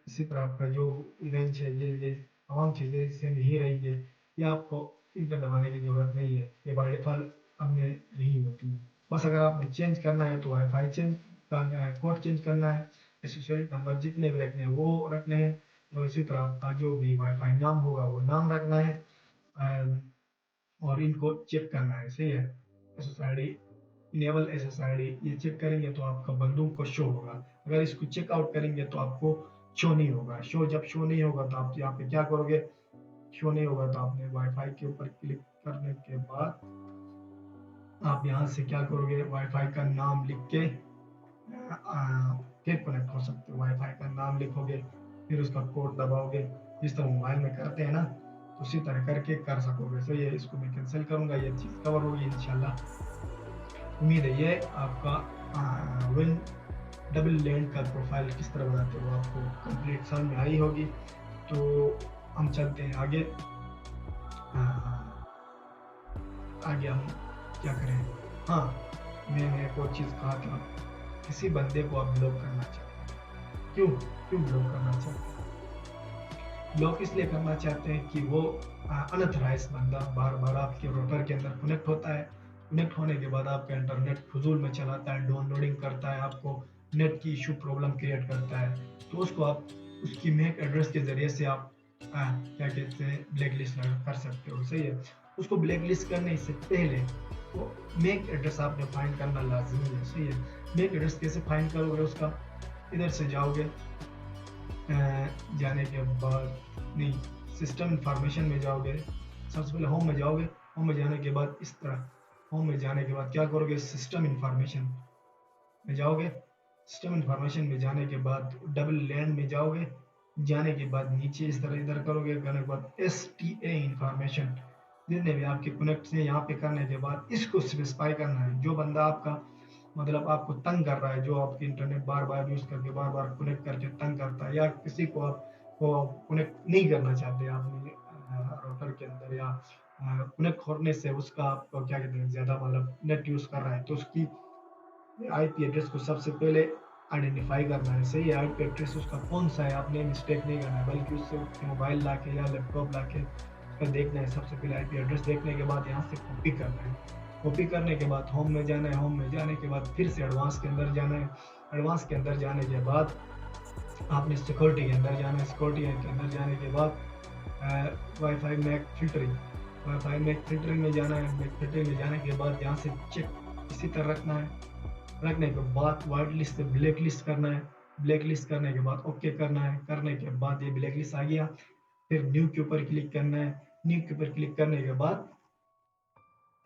इसी तरह आपका जो रेंज है ये तमाम चीज़ें सेम ही रहेंगे। ये आपको इंटर दबाने की जरूरत नहीं है, ये बाय डिफॉल्ट हमने नहीं होती है। बस अगर आपने चेंज करना है तो वाईफाई चेंज करना है, कोड चेंज करना है, एसोसिएटेड नंबर जितने भी रखने हैं वो रखने हैं, और इसी तरह आपका जो भी वाईफाई नाम होगा वो नाम रखना है। और इनको चेक करना है। सही है, SSID इनेबल SSID ये चेक करेंगे तो आपका बंदूक को शो होगा। अगर इसको चेकआउट करेंगे तो आपको शो नहीं होगा। जब शो नहीं होगा तो आप यहाँ पे क्या करोगे, शो नहीं होगा तो आपने वाईफाई के ऊपर क्लिक करने के बाद आप यहाँ से क्या करोगे, वाईफाई का नाम लिख के फिर कनेक्ट हो सकते हो। वाईफाई का नाम लिखोगे, फिर उसका कोड दबाओगे, जिस तरह मोबाइल में करते हैं ना, तो उसी तरह करके कर सकोगे। सो ये इसको मैं कैंसिल करूंगा, ये चीज़ कवर होगी इंशाल्लाह। उम्मीद है ये आपका विन डबल लैंड का प्रोफाइल किस तरह बनाते हो आपको कंप्लीट समझ में आई होगी। तो हम चलते हैं आगे। आगे हम क्या करें, हाँ, मैंने एक और चीज़ कहा था, किसी बंदे को आप ब्लॉक करना चाहते हैं। क्यों क्यों ब्लॉक करना चाहते हैं, ब्लॉक इसलिए करना चाहते हैं कि वो अनऑथराइज बंदा बार बार आपके राउटर के अंदर कनेक्ट होता है। कनेक्ट होने के बाद आपका इंटरनेट फजूल में चलाता है, डाउनलोडिंग करता है, आपको नेट की इशू प्रॉब्लम क्रिएट करता है। तो उसको आप उसकी मैक एड्रेस के ज़रिए से आप क्या कहते हैं ब्लैक लिस्ट कर सकते हो। सही है, उसको ब्लैक लिस्ट करने से पहले वो मैक एड्रेस आपने फाइंड करना लाजमी है। सही है, मैक एड्रेस कैसे फाइंड करोगे उसका, इधर से जाओगे, जाने के बाद नहीं, सिस्टम इंफॉर्मेशन में जाओगे, सबसे पहले होम में जाओगे। होम में जाने के बाद इस तरह, होम में जाने के बाद क्या करोगे, सिस्टम इंफॉर्मेशन में जाओगे। सिस्टम इंफॉर्मेशन में जाने के बाद डबल लैंड में जाओगे। जाने के बाद नीचे इस तरह इधर करोगे, करने के बाद STA इंफॉर्मेशन, जितने भी आपके कनेक्ट हैं यहाँ पे करने के बाद इसको स्पेसिफाई करना है। जो बंदा आपका मतलब आपको तंग कर रहा है, जो आपकी इंटरनेट बार-बार यूज़ करके बार-बार कनेक्ट करके तंग करता है, या किसी को आप को कनेक्ट नहीं करना चाहते अपने राउटर के अंदर, या कनेक्ट होने से उसका आपको क्या कहते हैं ज़्यादा मतलब नेट यूज़ कर रहा है, तो उसकी आईपी एड्रेस को सबसे पहले आइडेंटिफ़ाई करना है, सही है? आईपी एड्रेस उसका कौन-सा है, आपने मिस्टेक नहीं करना है, बल्कि उससे मोबाइल लाके या लैपटॉप लाके उसका देखना है। सबसे पहले आईपी एड्रेस देखने के बाद यहाँ से कॉपी करना है। कॉपी करने के बाद होम में जाना है, होम में जाने के बाद फिर से एडवांस के अंदर जाना है। एडवांस के अंदर जाने के बाद आपने सिक्योरिटी के अंदर जाना है, सिक्योरिटी के अंदर जाने के बाद WiFi MAC filtering, WiFi MAC filtering में जाना है। मैक फ़िल्टरिंग में जाने के बाद यहाँ से चेक इसी तरह रखना है। रखने के बाद व्हाइट लिस्ट से ब्लैक लिस्ट करना है। ब्लैक लिस्ट करने के बाद ओके करना है। करने के बाद ये ब्लैक लिस्ट आ गया, फिर न्यू के ऊपर क्लिक करना है। न्यू के ऊपर क्लिक करने के बाद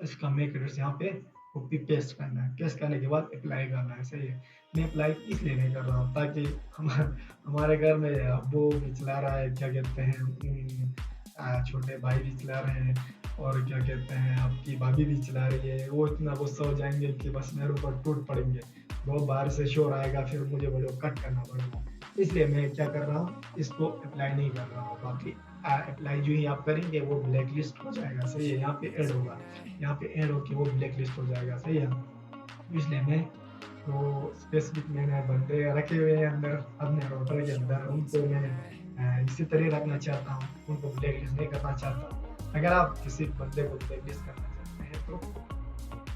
इसका मैक एड्रेस यहाँ पे कॉपी पेस्ट करना है। पेस्ट करने के बाद अप्लाई करना है, सही है। मैं अप्लाई इसलिए नहीं कर रहा हूँ ताकि हमारे घर में अब्बू भी चला रहा है, क्या कहते हैं छोटे भाई भी चला रहे हैं, और क्या कहते हैं आपकी भाभी भी चला रही है। वो इतना गुस्सा हो जाएंगे कि बस मेरे ऊपर टूट पड़ेंगे। बहुत बाहर से शोर आएगा, फिर मुझे वीडियो कट करना पड़ेगा। इसलिए मैं क्या कर रहा हूँ, इसको अप्लाई नहीं कर रहा हूँ। बाकी अप्लाई जो ही आप करेंगे वो ब्लैक लिस्ट हो जाएगा, सही है। यहाँ पे ऐड होगा, यहाँ पे ऐड होके वो ब्लैक लिस्ट हो जाएगा, सही है। इसलिए मैं तो स्पेसिफिक मैंने बंदे रखे हुए हैं अंदर अपने राउटर के अंदर, उनको मैं इसी तरह रखना चाहता हूँ, उनको ब्लैक लिस्ट नहीं करना चाहता। अगर आप किसी बंदे को ब्लैक लिस्ट करना चाहते हैं तो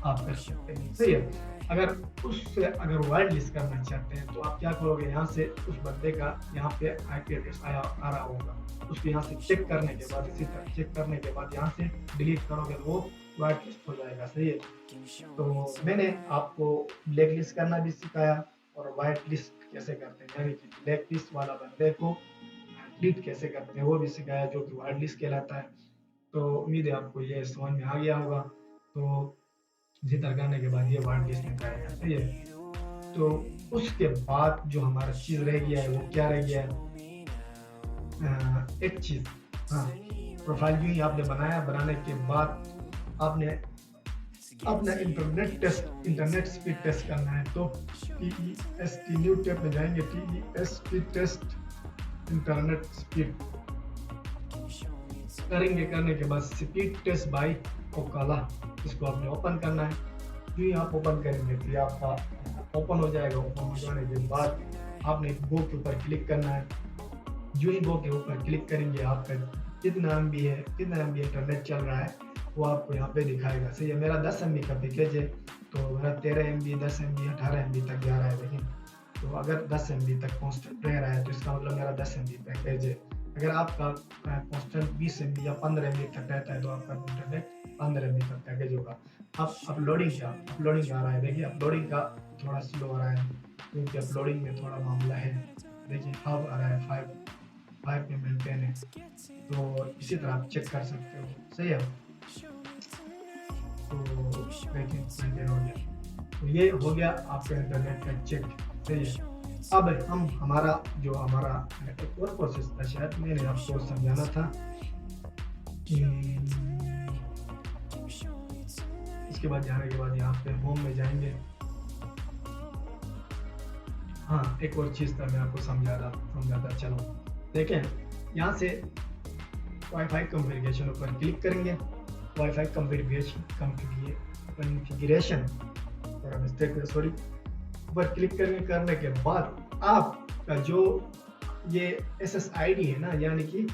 आप कर सकते हैं, सही है। अगर उससे अगर वाइड लिस्ट करना चाहते हैं तो आप क्या करोगे, यहाँ से उस बंदे का यहाँ पे आईपी एड्रेस आ रहा होगा, उसको यहाँ से चेक करने के बाद, इसी तरह चेक करने के बाद यहाँ से डिलीट करोगे तो वो वाइट लिस्ट हो जाएगा, सही है। तो मैंने आपको ब्लैक लिस्ट करना भी सिखाया और वाइट लिस्ट कैसे करते हैं, यानी कि ब्लैक लिस्ट वाला बंदे को डिलीट कैसे करते हैं वो भी सिखाया, जो कि वाइट लिस्ट कहलाता है। तो उम्मीद है आपको ये समझ में आ गया होगा। तो इसी तरह करने के बाद ये वाइट लिस्ट में जाएगा, सही है। तो उसके बाद जो हमारा चीज़ रह गया है वो क्या रह गया है, एक चीज़, हाँ, प्रोफाइल जो ही आपने बनाया, बनाने के बाद आपने अपना इंटरनेट स्पीड टेस्ट करना है। तो TEST न्यू टैब में जाएंगे, TEST टेस्ट इंटरनेट स्पीड करेंगे। करने के बाद स्पीड टेस्ट बाय ओकाला, इसको आपने ओपन करना है। जो ही आप ओपन करेंगे तो ये आपका ओपन हो जाएगा। ओपन हो जाने के बाद आपने गो के ऊपर क्लिक करना है। जो ही गो के ऊपर क्लिक करेंगे आपका कितना MB है, कितना MB इंटरनेट चल रहा है वो आपको यहाँ पे दिखाएगा, सही है। मेरा 10 MB का पैकेज है, तो मेरा 13 MB, 10 MB, 18 MB तक जा रहा है, लेकिन तो अगर 10 MB तक कॉन्स्टेंट रह रहा है तो इसका मतलब मेरा 10 MB पैकेज है। अगर आपका कॉन्स्टेंट 20 MB या 15 MB तक रहता है तो आपका इंटरनेट 15 MB का पैकेज होगा। अब अपलोडिंग आ रहा है, देखिए अपलोडिंग का थोड़ा स्लो आ रहा है क्योंकि अपलोडिंग में थोड़ा मामला है। देखिए अब आ रहा है 5 में मेंटेन है, तो इसी तरह आप चेक कर सकते हो, सही है। तो देखिए मेंटेन हो गया, तो ये हो गया आपका इंटरनेट का चेक, सही है। अब हम हमारा एक और प्रोसेस था, शायद मैंने आपको समझाना था। इसके बाद जाने के बाद यहाँ पे होम में जाएंगे। हाँ, एक और चीज़ था मैं आपको समझाता चलो। देखें, यहाँ से वाईफाई कॉन्फ़िगरेशन ऊपर क्लिक करेंगे। वाईफाई कॉन्फ़िगरेशन थोड़ा मिस्टेक है, सॉरी। ऊपर क्लिक करने के बाद आपका जो ये SSID है ना, यानी कि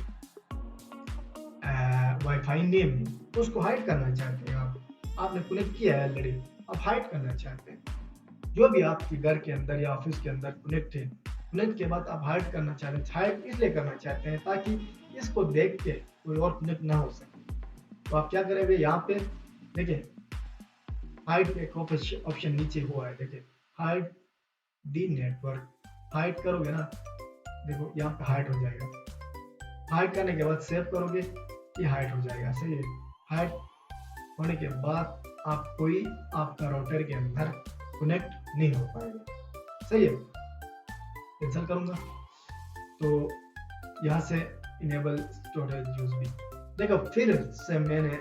वाईफाई नेम, उसको हाइड करना चाहते हैं आपने कनेक्ट किया है ऑलरेडी, आप हाइड करना चाहते हैं। जो भी आपके घर के अंदर या ऑफिस के अंदर कनेक्ट है, कनेक्ट के बाद आप हाइड करना चाहते हैं। हाइड इसलिए करना चाहते हैं ताकि इसको देख के कोई और कनेक्ट ना हो सके। तो आप क्या करेंगे, यहाँ पे देखिए हाइड एक ऑप्शन नीचे हुआ है, देखिए हाइड दी नेटवर्क। हाइड करोगे ना, देखो यहाँ पे हाइड हो जाएगा। हाइड करने के बाद सेव करोगे, ये हाइड हो जाएगा, सही है। हाइड होने के बाद आप कोई आपका राउटर के अंदर कनेक्ट नहीं हो पाएगा, सही है। कैंसिल करूंगा तो यहाँ से इनेबल स्टोरेज यूज भी, देखो फिर से मैंने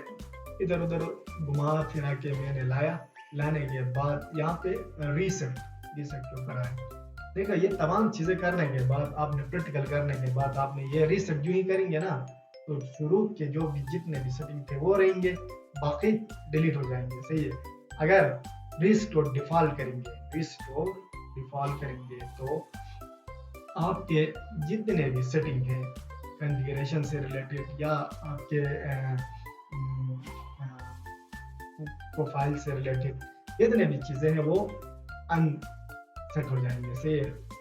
इधर उधर घुमा फिरा के मैंने लाया लाने के बाद यहाँ पे रीसेट रीसेट के ऊपर आए। देखो ये तमाम चीज़ें करने के बाद आपने प्रैक्टिकल करने के बाद आपने ये रीसेट जो ही करेंगे ना, तो शुरू के जो भी जितने भी सेटिंग थे वो रहेंगे, बाकी डिलीट हो जाएंगे। सही है। अगर रिस्टोर डिफॉल्ट करेंगे, रिस्टोर डिफॉल्ट करेंगे तो आपके जितने भी सेटिंग है कॉन्फ़िगरेशन से रिलेटेड या आपके प्रोफाइल से रिलेटेड जितने भी चीज़ें हैं वो अनसेट हो जाएंगे, से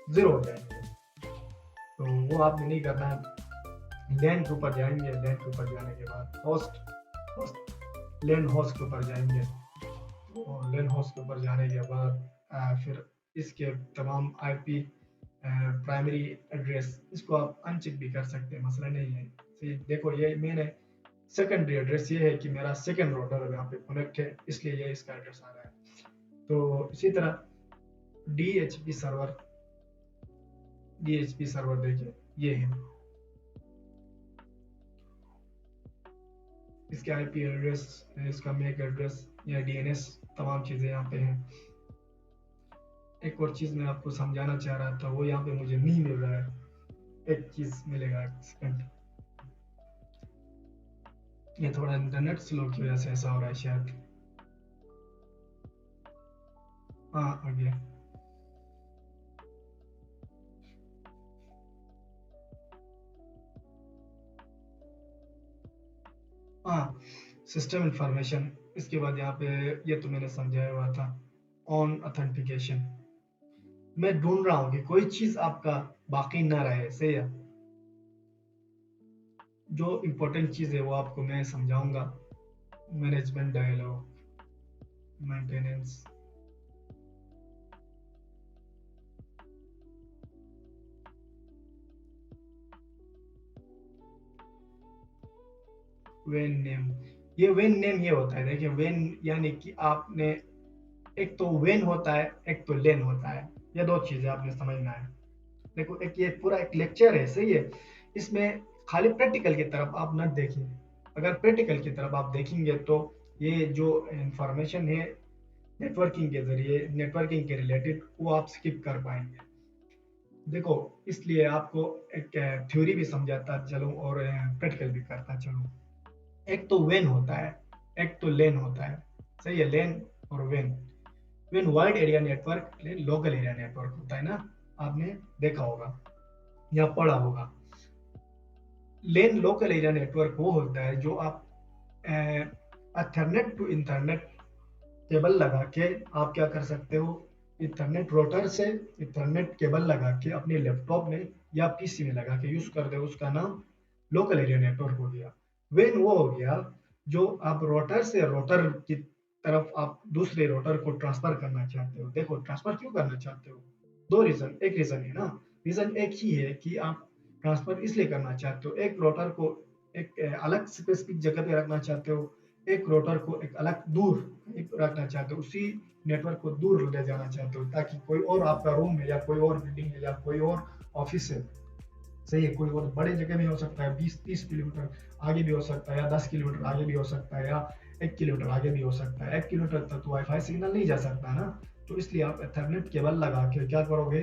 ज़ीरो हो जाएंगे। तो वो आपने नहीं करना है। लैंड के ऊपर जाएंगे, लैंड के ऊपर जाने के बाद होस्ट लैंड होस्ट के ऊपर जाएंगे, और लैंड होस्ट के ऊपर जाने के बाद फिर इसके तमाम आईपी प्राइमरी एड्रेस इसको आप अनचेक भी कर सकते हैं, मसला नहीं है। देखो ये मैंने सेकेंडरी एड्रेस ये है कि मेरा सेकेंड राउटर यहाँ पे कनेक्ट है, इसलिए ये इसका एड्रेस आ रहा है। तो इसी तरह DHP सर्वर देखिए ये है, इसके आईपी एड्रेस, इसका मैक एड्रेस या DNS तमाम चीज़ें यहाँ पे हैं। एक और चीज़ मैं आपको समझाना चाह रहा था, वो यहाँ पे मुझे नहीं मिल रहा है। एक चीज़ मिलेगा, एक सेकंड। ये थोड़ा इंटरनेट स्लो की वजह से ऐसा हो रहा है शायद। हाँ आ गया। हाँ, सिस्टम इंफॉर्मेशन, इसके बाद यहाँ पे ये तो मैंने समझाया हुआ था। ऑन ऑथेंटिकेशन मैं ढूंढ रहा हूँ कि कोई चीज़ आपका बाकी ना रहे। सही है। जो इम्पोर्टेंट चीज़ है वो आपको मैं समझाऊंगा। मैनेजमेंट डायलॉग, मेंटेनेंस, वेन नेम। ये वेन नेम ये होता है, देखिए वेन यानी कि आपने, एक तो वेन होता है, एक तो लेन होता है। ये दो चीज़ें आपने समझना है। देखो एक ये पूरा एक लेक्चर है। सही है। इसमें खाली प्रैक्टिकल की तरफ आप न देखें। अगर प्रैक्टिकल की तरफ आप देखेंगे तो ये जो इंफॉर्मेशन है नेटवर्किंग के जरिए, नेटवर्किंग के रिलेटेड, वो आप स्किप कर पाएंगे। देखो इसलिए आपको एक थ्योरी भी समझाता चलूँ और प्रैक्टिकल भी करता चलूँ। एक तो वेन होता है, एक तो लेन होता है। सही है। लेन और when. When wide area network, lane local area network होता है ना, आपने देखा होगा या पढ़ा होगा। लेन लोकल एरिया नेटवर्क वो होता है जो आप अथरनेट टू इंटरनेट केबल लगा के आप क्या कर सकते हो, इथरनेट रोटर से इथरनेट केबल लगा के अपने लैपटॉप में या पीसी में लगा के यूज कर दे, उसका नाम लोकल एरिया नेटवर्क हो गया। वेन वो हो गया जो आप रोटर से रोटर की तरफ आप दूसरे रोटर को ट्रांसफर करना चाहते हो। देखो ट्रांसफर क्यों करना चाहते हो, दो रीजन, एक रीजन है ना, रीजन एक ही है कि आप ट्रांसफर इसलिए करना चाहते हो, एक रोटर को एक अलग स्पेसिफिक जगह पे रखना चाहते हो, एक रोटर को एक अलग दूर एक रखना चाहते हो, उसी नेटवर्क को दूर ले जाना चाहते हो, ताकि कोई और आपका रूम है या कोई और बिल्डिंग है या कोई और ऑफिस है। सही है। कोई और बड़े जगह में हो सकता है, 20-30 किलोमीटर आगे भी हो सकता है, या 10 किलोमीटर आगे भी हो सकता है, या 1 किलोमीटर आगे भी हो सकता है। 1 किलोमीटर तक तो वाईफाई सिग्नल नहीं जा सकता ना, तो इसलिए आप एथरनेट केबल लगा के क्या करोगे,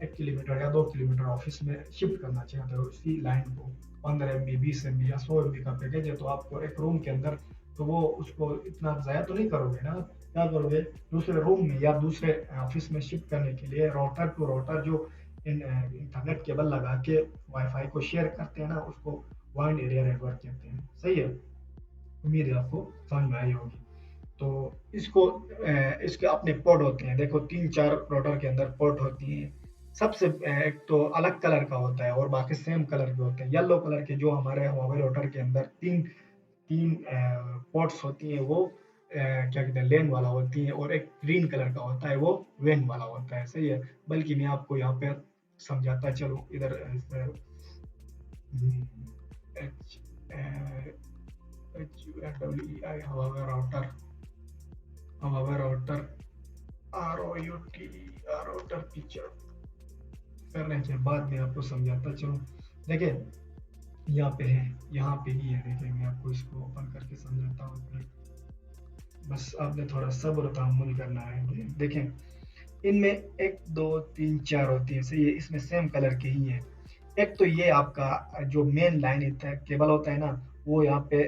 1 किलोमीटर या 2 किलोमीटर ऑफिस में शिफ्ट करना चाहते हो इसी लाइन को। 15 MB 20 MB या 100 MB का पैकेज है तो आपको एक रूम के अंदर, तो वो उसको इतना ज़ाया तो नहीं करोगे ना, क्या करोगे, दूसरे रूम में या दूसरे ऑफिस में शिफ्ट करने के लिए राउटर टू राउटर जो इंटरनेट केबल लगा के वाईफाई को शेयर करते हैं ना, उसको वाइड एरिया नेटवर्क कहते हैं। सही है। उम्मीद है आपको समझ में आई होगी। तो इसको इसके अपने पोर्ट होते हैं। देखो 3-4 राउटर के अंदर पोर्ट होती हैं। सबसे एक तो अलग कलर का होता है और बाकी सेम कलर के होते हैं। येलो कलर के जो हमारे हुआवे राउटर के अंदर तीन तीन पोर्ट्स होती हैं, वो क्या कहते हैं, लेन वाला होती है, और एक ग्रीन कलर का होता है वो वेन वाला होता है। सही है। बल्कि मैं आपको यहाँ पे समझाता चलूँ इधर H HUAWEI Huawei router router feature करने के बाद मैं आपको समझाता चलूँ। देखिए यहाँ पे है, यहाँ पे ही है। देखिए मैं आपको इसको ओपन करके समझाता हूँ। बस आपने थोड़ा सब्र तहम्मुल करना है। देखें, इनमें 1, 2, 3, 4 होती है, सही है? इसमें सेम कलर के ही हैं। एक तो ये आपका जो मेन लाइन केबल होता है ना, वो यहाँ पे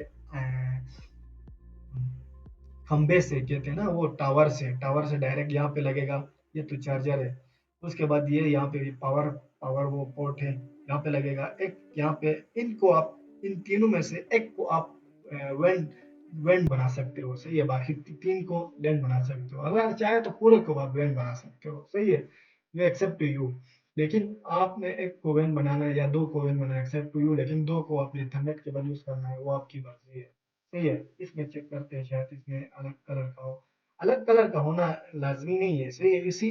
खंबे से कहते हैं ना, वो टावर से डायरेक्ट यहाँ पे लगेगा। ये तो चार्जर है। उसके बाद ये यहाँ पे भी पावर पावर वो पोर्ट है, यहाँ पे लगेगा एक। यहाँ पे इनको आप इन तीनों में से एक को आप वेंट वेंट बना सकते हो, सही है? बाकी तीन को लैंड बना सकते हो। अगर चाहे तो पूरे को आप वेंट बना सकते हो, सही है? ये एक्सेप्ट टू यू। लेकिन आपने एक को वेंट बनाना है या दो को वेंट बनाना है, एक्सेप्ट टू यू। लेकिन दो को आपने इथरनेट केबल यूज करना है, वो आपकी मर्जी है, सही है? इसमें चेक करते हैं, शायद इसमें अलग कलर का हो। अलग कलर का होना लाजमी नहीं है, सही है? इसी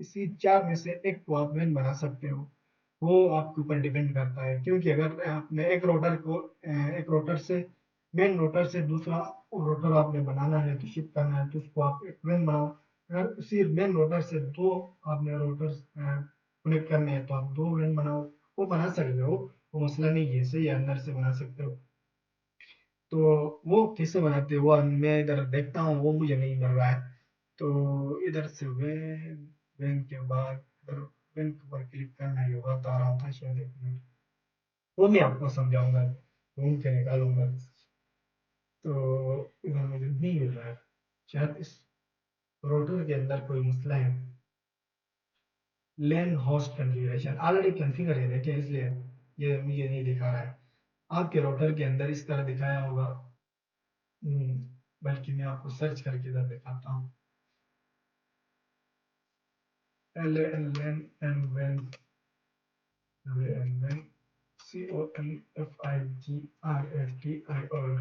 इसी चार में से एक को आप मैन बना सकते हो। वो आपके ऊपर डिपेंड करता है, क्योंकि अगर आपने एक रोटर से मेन रोटर से दूसरा रोटर आपने बनाना है, तो शिफ्ट करना है, तो उसको आप एक मैन बनाओ। अगर उसी मेन रोटर से दो आपने रोटर कनेक्ट करने हैं, तो आप दो मैन बनाओ। वो बना सकते हो, वो मसला नहीं है, सही है? अंदर से बना सकते हो। तो वो कैसे बनाते हैं, वो मैं इधर देखता हूँ, वो मुझे नहीं मिल रहा है। तो इधर से वैन वैन के बाद इधर वैन के ऊपर क्लिक करना ही होगा, तो आ रहा था शायद, एक मिनट। वो मैं आपको समझाऊंगा, ढूंढ के निकालूंगा। तो इधर मुझे नहीं मिल रहा है, शायद इस रोटर के अंदर कोई मसला है। लेन होस्ट कॉन्फ़िगरेशन ऑलरेडी कॉन्फ़िगर है, देखिए, इसलिए ये मुझे नहीं दिखा रहा है। आपके रोटर के अंदर इस तरह दिखाया होगा। बल्कि मैं आपको सर्च करके इधर दिखाता हूँ। L A N N and when when CONFIGRSTIO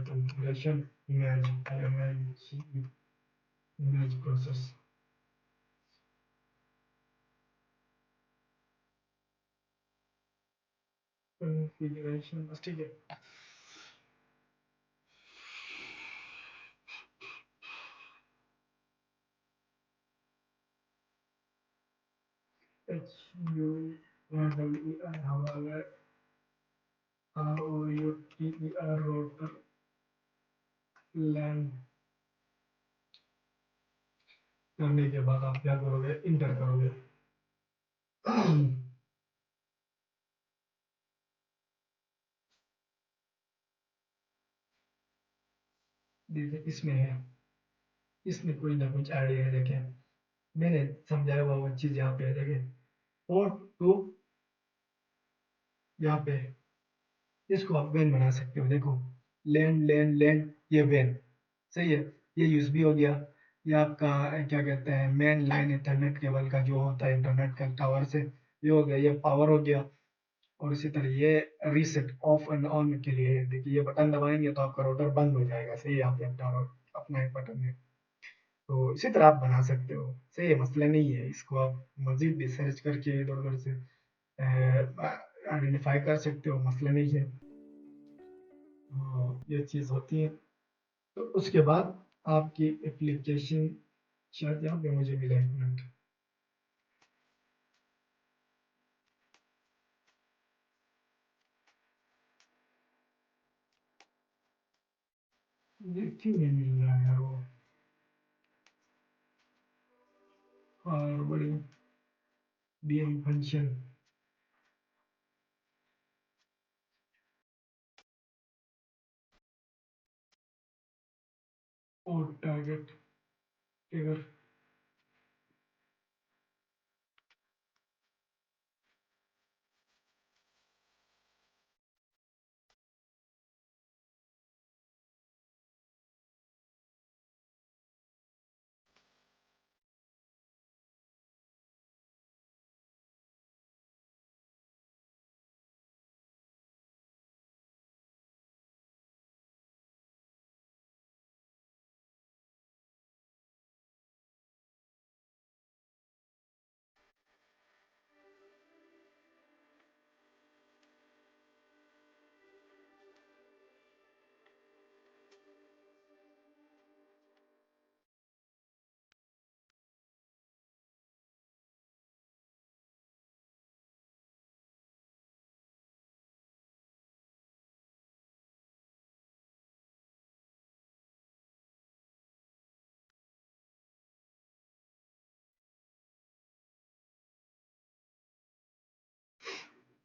configuration image process configuration बस ठीक है। HURWEI however ROUTER router LAN करने के बाद आप क्या करोगे, इंटर करोगे। देखिए, इसमें है, इसमें कोई ना कुछ आइडिया है। देखें, मैंने समझाया हुआ वो चीज़ यहाँ पे है, देखें। पोर्ट टू यहाँ पे है। इसको आप वैन बना सकते हो, देखो। लैंड लैंड लैंड, ये वैन, सही है? ये यूएसबी हो गया। ये आपका क्या कहते हैं, मेन लाइन इंटरनेट केबल का जो होता है इंटरनेट का टावर से, ये हो गया। ये पावर हो गया। और इसी तरह ये रीसेट ऑफ एंड ऑन के लिए है। देखिए, ये बटन दबाएंगे तो आपका रोटर बंद हो जाएगा, सही है? यहाँ पे टावर अपना एक बटन है। तो इसी तरह आप बना सकते हो, सही है? मसला नहीं है। इसको आप मजीद भी सर्च करके इधर उधर से आइडेंटिफाई कर सकते हो, मसला नहीं है। हाँ, ये चीज़ होती है। तो उसके बाद आपकी एप्लीकेशन, शायद यहाँ पे मुझे मिला, एक मिनट। ये क्यों नहीं मिल रहा है यार, वो फॉरवर्डिंग डीएम फंक्शन और टारगेट फिगर।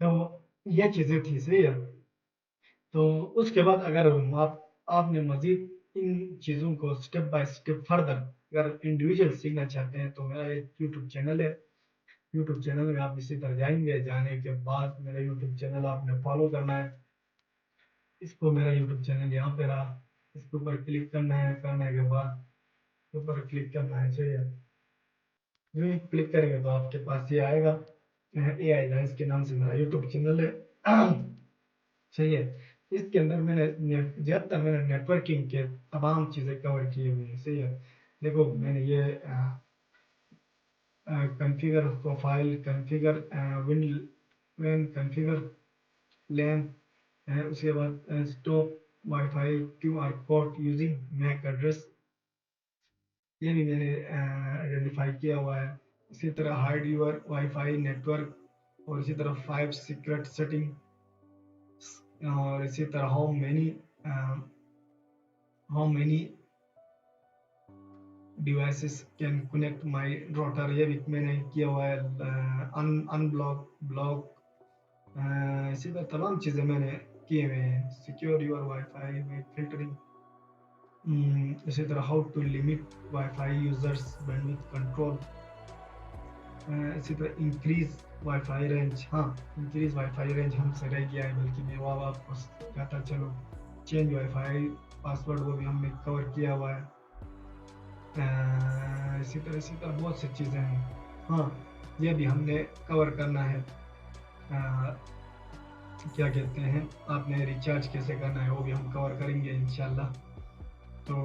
तो ये चीज़ें थी, सही है। तो उसके बाद अगर आपने मज़ीद इन चीज़ों को स्टेप बाय स्टेप फर्दर अगर इंडिविजुअल सीखना चाहते हैं, तो मेरा एक यूट्यूब चैनल है। यूट्यूब चैनल में आप इसी तरह जाएँगे, जाने के बाद मेरा यूट्यूब चैनल आपने फॉलो करना है। इसको मेरा यूट्यूब चैनल यहाँ पे रहा, इसके ऊपर क्लिक करना है, करने के बाद ऊपर क्लिक करना है, सही है। यूँ ही क्लिक करेंगे तो आपके पास ये आएगा, एआई लाइन्स के नाम से मेरा यूट्यूब चैनल है। सही है। इसके अंदर ज़्यादातर मैंने नेटवर्किंग के तमाम चीज़ें कवर की हुई हैं, सही है। देखो मैंने ये कॉन्फ़िगर प्रोफाइल, कॉन्फ़िगर विन वैन, कॉन्फ़िगर लैन, उसके बाद stop WiFi QR code using MAC address, ये भी मैंने आइडेंटिफाई किया हुआ है। इसी तरह हाइड योर वाईफाई नेटवर्क, और इसी तरह 5 सीक्रेट सेटिंग, और इसी तरह how many devices can connect my router, ये भी मैंने किया हुआ है। अनब्लॉक ब्लॉक, इसी तरह तमाम चीज़ें मैंने किए हुए हैं। सिक्योर योर वाईफाई में फिल्टरिंग, इसी तरह how to limit WiFi users bandwidth control, इसी तरह इंक्रीज वाईफाई रेंज। हाँ, इंक्रीज वाईफाई रेंज हमसे रह गया है, बल्कि मैं वो आपको कहता चलो। चेंज वाईफाई पासवर्ड, वो भी हमने कवर किया हुआ है। इसी तरह बहुत सी चीज़ें हैं। हाँ, ये भी हमने कवर करना है। क्या कहते हैं, आपने रिचार्ज कैसे करना है वो भी हम कवर करेंगे इंशाल्लाह। तो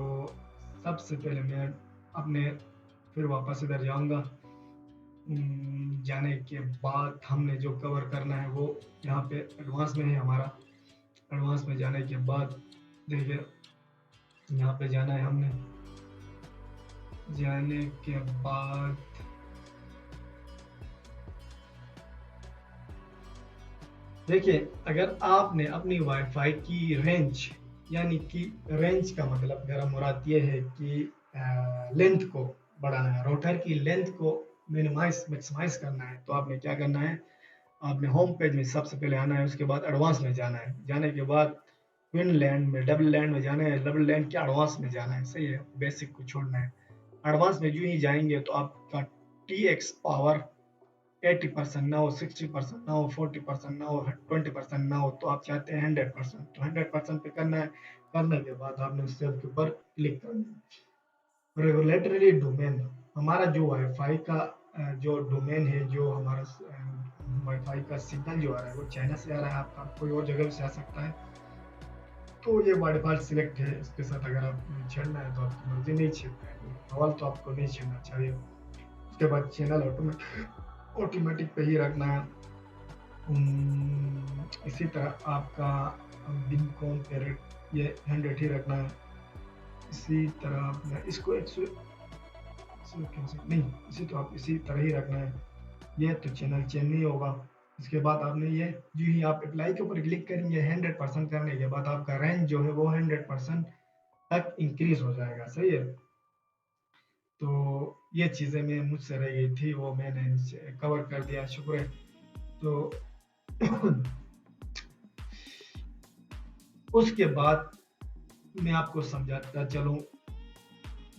सबसे पहले मैं अपने फिर वापस इधर जाऊंगा। जाने के बाद हमने जो कवर करना है वो यहाँ पे एडवांस में है हमारा। एडवांस में जाने के बाद देखिए, यहाँ पे जाना है हमने। जाने के बाद देखिए, अगर आपने अपनी वाईफाई की रेंज, यानी कि रेंज का मतलब मेरा मुराद ये है कि लेंथ को बढ़ाना है, राउटर की लेंथ को मैक्सिमाइज करना है, तो आपने क्या करना है, आपने होम पेज में सबसे पहले आना है, उसके बाद एडवांस में जाना है, जाने के बाद ट्विन लैंड में, डबल लैंड में जाना है, डबल लैंड के एडवांस में जाना है, सही है। बेसिक को छोड़ना है। एडवांस में जो ही जाएंगे तो आपका टी एक्स पावर 80% ना हो, 60% ना हो, 40% ना हो, 20% ना हो, तो आप चाहते हैं 100%, तो 100% पे करना है। करने के बाद आपने सेव के ऊपर क्लिक करना है। रेगुलेटरी डोमेन, हमारा जो वाईफाई का जो डोमेन है, जो हमारा वाईफाई का सिग्नल जो आ रहा है वो चाइना से आ रहा है, आपका कोई और जगह से आ सकता है। तो ये बाय डिफॉल्ट सिलेक्ट है, इसके साथ अगर आप छेड़ना है तो आपकी मर्जी, नहीं छेड़ना है सवाल तो आपको नहीं छेड़ना चाहिए। उसके बाद चैनल ऑटोमेटिक पे ही रखना है। इसी तरह आपका बिन कॉम पे रेट ये 100 ही रखना है। इसी तरह आपने इसको 100 नहीं, इसी तो आप इसी तरह ही रखना है। ये तो चैनल चेंज नहीं होगा। इसके बाद आपने ये जो ही आप अप्लाई के ऊपर क्लिक करेंगे, 100% करने के बाद आपका रेंज जो है वो 100% तक इंक्रीज हो जाएगा, सही है। तो ये चीज़ें मैं मुझसे रह गई थी, वो मैंने कवर कर दिया, शुक्र है। तो उसके बाद मैं आपको समझाता चलूँ,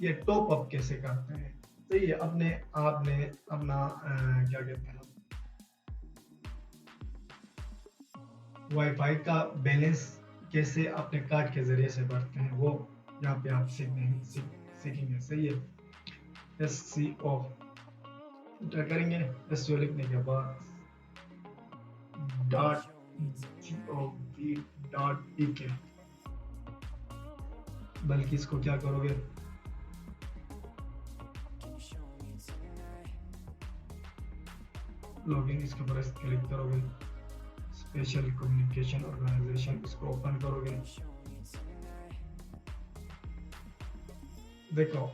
ये टॉप अप कैसे करते हैं। तो ये अपने आपने अपना क्या कहते हैं, वाईफाई का बैलेंस कैसे अपने कार्ड के ज़रिए से भरते हैं, वो यहाँ पे आप सीखेंगे, सही है। एस सी ओ इंटर करेंगे, एस सी ओ लिखने के बाद .gov.pk, बल्कि इसको क्या करोगे, लॉगिन, इसके ऊपर क्लिक करोगे, स्पेशल कम्युनिकेशन ऑर्गेनाइजेशन, इसको ओपन करोगे। देखो,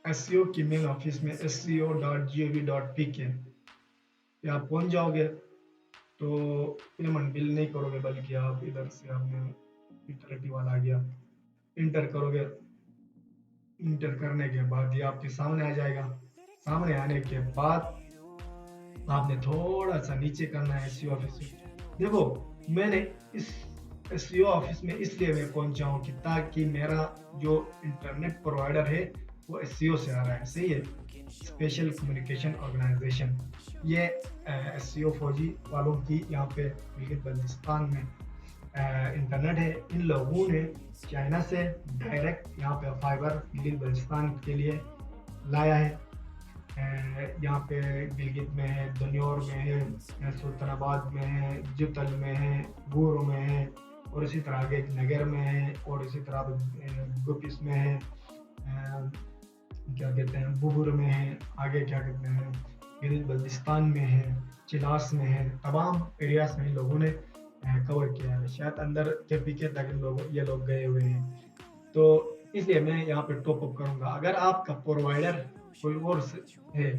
एसईओ की मेन ऑफिस में seo.gov.pk पे आप पहुंच जाओगे। तो पेमेंट बिल नहीं करोगे, बल्कि आप इधर से आपने यूटिलिटी वाला आ गया, इंटर करोगे। इंटर करने के बाद ये आपके सामने आ जाएगा। सामने आने के बाद आपने थोड़ा सा नीचे करना है एसईओ ऑफिस में, देखो, मैंने इस एसईओ ऑफिस में इसलिए मैं पहुंचा हूँ कि ताकि मेरा जो इंटरनेट प्रोवाइडर है वो एसईओ से आ रहा है, सही है। स्पेशल कम्युनिकेशन ऑर्गेनाइजेशन, ये एसईओ फौजी वालों की यहाँ पे गिलगित बल्तिस्तान में इंटरनेट है। इन लोगों ने चाइना से डायरेक्ट यहाँ पे फाइबर गिलगित बल्तिस्तान के लिए लाया है। यहाँ पे गिलगित में है, दन्योर में है, सुल्तानाबाद में है, जितल में है, बूरो में है, और इसी तरह आगे नगर में है, और इसी तरह गुपिस में है, क्या कहते हैं बुबुर में है, आगे क्या कहते हैं गिलगित बल्तिस्तान में है, चिलास में है। तमाम एरियाज में इन लोगों ने कवर किया है। शायद अंदर के पीके तक ये लोग गए हुए हैं। तो इसलिए मैं यहाँ पे टॉप अप करूँगा। अगर आपका प्रोवाइडर कोई और है,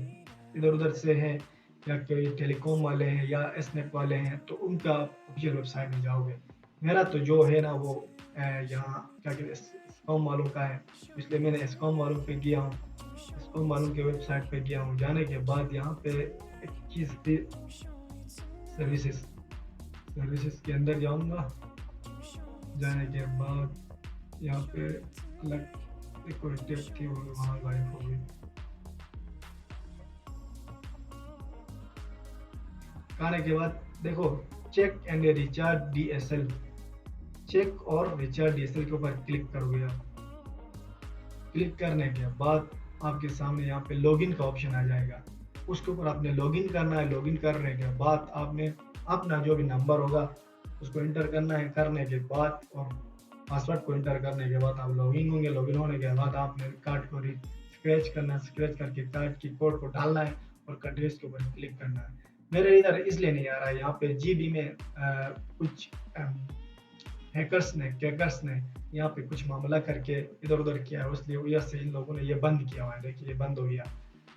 इधर उधर से है, या कोई टेलीकॉम वाले हैं या एसनेट वाले हैं, तो उनका ऑफिशियल वेबसाइट में जाओगे। मेरा तो जो है ना वो यहाँ क्या कहते हैं एस्कॉम वालों का है, इसलिए मैंने एस्कॉम वालों पे गया हूँ, एस्कॉम वालों के वेबसाइट पे गया हूँ। जाने के बाद यहाँ पे एक चीज़ थी, सर्विसेज, सर्विसेज के अंदर जाऊँगा। जाने के बाद यहाँ पे अलग एक और स्टेप थी, वो वहाँ गायब हो गई। आने के बाद देखो, check and recharge DSL, check और रिचार्ज डीएसएल के ऊपर क्लिक करोगे आप। क्लिक करने के बाद आपके सामने यहाँ पे लॉगिन का ऑप्शन आ जाएगा, उसके ऊपर आपने लॉगिन करना है। लॉगिन करने के बाद आपने अपना जो भी नंबर होगा उसको इंटर करना है। करने के बाद और पासवर्ड को इंटर करने के बाद आप लॉगिन होंगे। लॉगिन होने के बाद आपने कार्ड को स्क्रैच करना है, स्क्रैच करके कार्ड की कोड को डालना है और कंटिन्यूस के ऊपर क्लिक करना है। मेरे इधर इसलिए नहीं आ रहा है, यहाँ पे जीबी में कुछ हैकर्स ने कैकर्स ने यहाँ पे कुछ मामला करके इधर उधर किया है, इसलिए वजह से इन लोगों ने ये बंद किया हुआ है। देखिए ये बंद हो गया।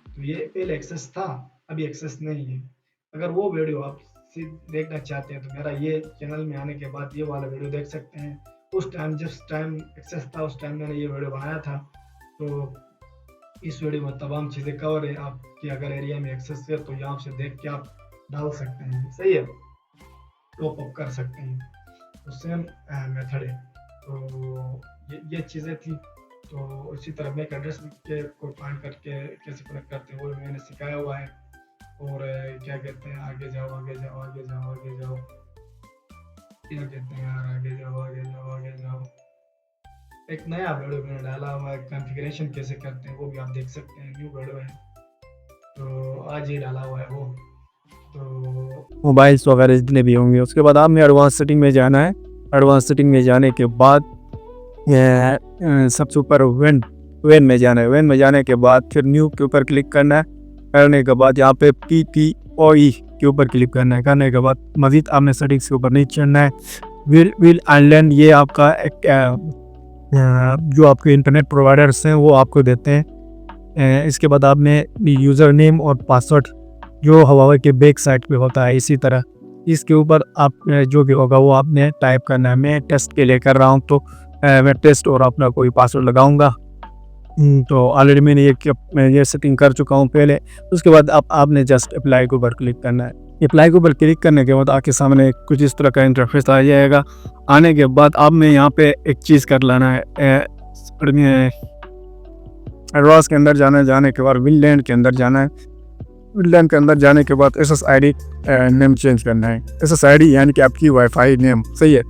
तो ये पहले एक्सेस था, अभी एक्सेस नहीं है। अगर वो वीडियो आप देखना चाहते हैं तो मेरा ये चैनल में आने के बाद ये वाला वीडियो देख सकते हैं। उस टाइम जिस टाइम एक्सेस था उस टाइम मैंने ये वीडियो बनाया था। तो इस वीडियो में तमाम चीज़ें कवर है। आपके अगर एरिया में एक्सेस है तो यहाँ से देख के आप डाल सकते हैं, सही है, टॉप अप कर सकते हैं। तो सेम मेथड है। तो ये चीज़ें थी। तो इसी तरह मैक एड्रेस के को फाइंड करके कैसे कनेक्ट करते हैं वो भी मैंने सिखाया हुआ है। और क्या कहते हैं आगे जाओ आगे जाओ आगे जाओ आगे जाओ, क्या कहते हैं यार आगे जाओ आगे जाओ आगे जाओ। एक नया वीडियो मैंने डाला हुआ है, कॉन्फ़िगरेशन कैसे करते हैं वो भी आप देख सकते हैं, न्यू वीडियो है, तो आज ही डाला हुआ है वो। तो मोबाइल्स वगैरह जितने भी होंगे, उसके बाद आपने एडवांस सेटिंग में जाना है। एडवांस सेटिंग में जाने के बाद सबसे ऊपर वेन में जाना है। वेन में जाने के बाद फिर न्यू के ऊपर क्लिक करना है। करने के बाद यहाँ पे PPOE के ऊपर क्लिक करना है। करने के बाद मज़ीद आपने सेटिंग्स के ऊपर नहीं चढ़ना है। विल आइलैंड ये आपका जो आपके इंटरनेट प्रोवाइडर्स हैं वो आपको देते हैं। इसके बाद आपने यूज़र नेम और पासवर्ड जो हवावे के बैक साइड पे होता है, इसी तरह इसके ऊपर आप जो भी होगा वो आपने टाइप करना है। मैं टेस्ट के लिए कर रहा हूँ तो मैं टेस्ट और अपना कोई पासवर्ड लगाऊंगा। तो ऑलरेडी मैंने ये सेटिंग कर चुका हूँ पहले। उसके बाद आपने जस्ट अप्लाई के ऊपर क्लिक करना है। अप्लाई के ऊपर क्लिक करने के बाद आपके सामने कुछ इस तरह का इंटरफेस आ जाएगा। आने के बाद आपने यहाँ पे एक चीज़ कर लेना है, एडवांस के अंदर जाने के बाद विनलैंड के अंदर जाना है। विनलैंड के अंदर जाने के बाद SSID नेम चेंज करना है। SSID यानी कि आपकी वाईफाई नेम, सही है,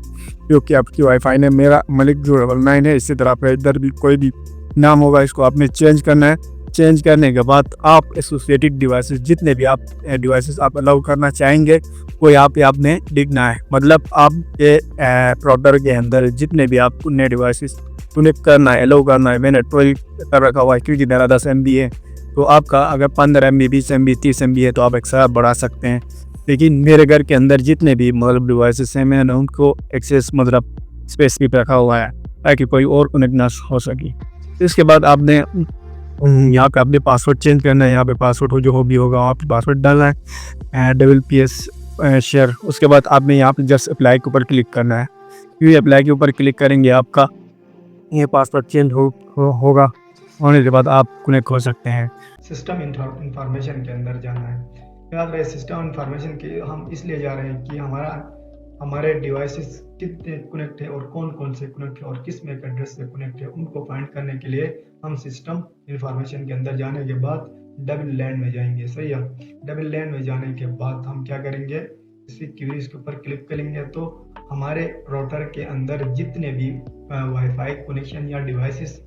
क्योंकि आपकी वाईफाई नेम मेरा Malik 099 है। इसी तरह पे इधर भी कोई भी नाम होगा इसको आपने चेंज करना है। चेंज करने के बाद आप एसोसिएटेड डिवाइसेस जितने भी आप डिवाइसेस आप अलाउ करना चाहेंगे वो यहाँ पे आपने लिखना है। मतलब आप ये प्रोडक्ट के अंदर जितने भी आप नए डिवाइसेस कनेक्ट करना है, अलाउ करना है। मैंने 12 कर रखा हुआ है क्योंकि मेरा 10 MB है। तो आपका अगर 15 MB 20 MB 30 MB है तो आप एक्स्ट्रा बढ़ा सकते हैं। लेकिन मेरे घर के अंदर जितने भी मतलब डिवाइसेस हैं मैंने उनको एक्सेस मतलब स्पेस भी रखा हुआ है ताकि कोई और कनेक्ट ना हो सके। इसके बाद आपने यहाँ पे अपने पासवर्ड चेंज करना है। यहाँ पे पासवर्ड जो भी होगा आप पासवर्ड डालना है WPS शेयर। उसके बाद आपने यहाँ पे जस्ट अप्लाई के ऊपर क्लिक करना है। क्योंकि अप्लाई के ऊपर क्लिक करेंगे आपका ये पासवर्ड चेंज होगा। होने के बाद आप कनेक्ट हो सकते हैं। सिस्टम इंफॉर्मेशन के अंदर जाना है। याद रहे सिस्टम इंफॉर्मेशन के हम इसलिए जा रहे हैं कि हमारा हमारे डिवाइसेस कितने कनेक्ट है और कौन कौन से कनेक्ट है और किस मैक एड्रेस से कनेक्ट है, उनको फाइंड करने के लिए हम सिस्टम इंफॉर्मेशन के अंदर जाने के बाद डबल लैंड में जाएंगे। सही है। डबल लैंड में जाने के बाद हम क्या करेंगे, इसी क्वेरीज के ऊपर क्लिक करेंगे तो हमारे राउटर के अंदर जितने भी वाईफाई कनेक्शन या डिवाइसेस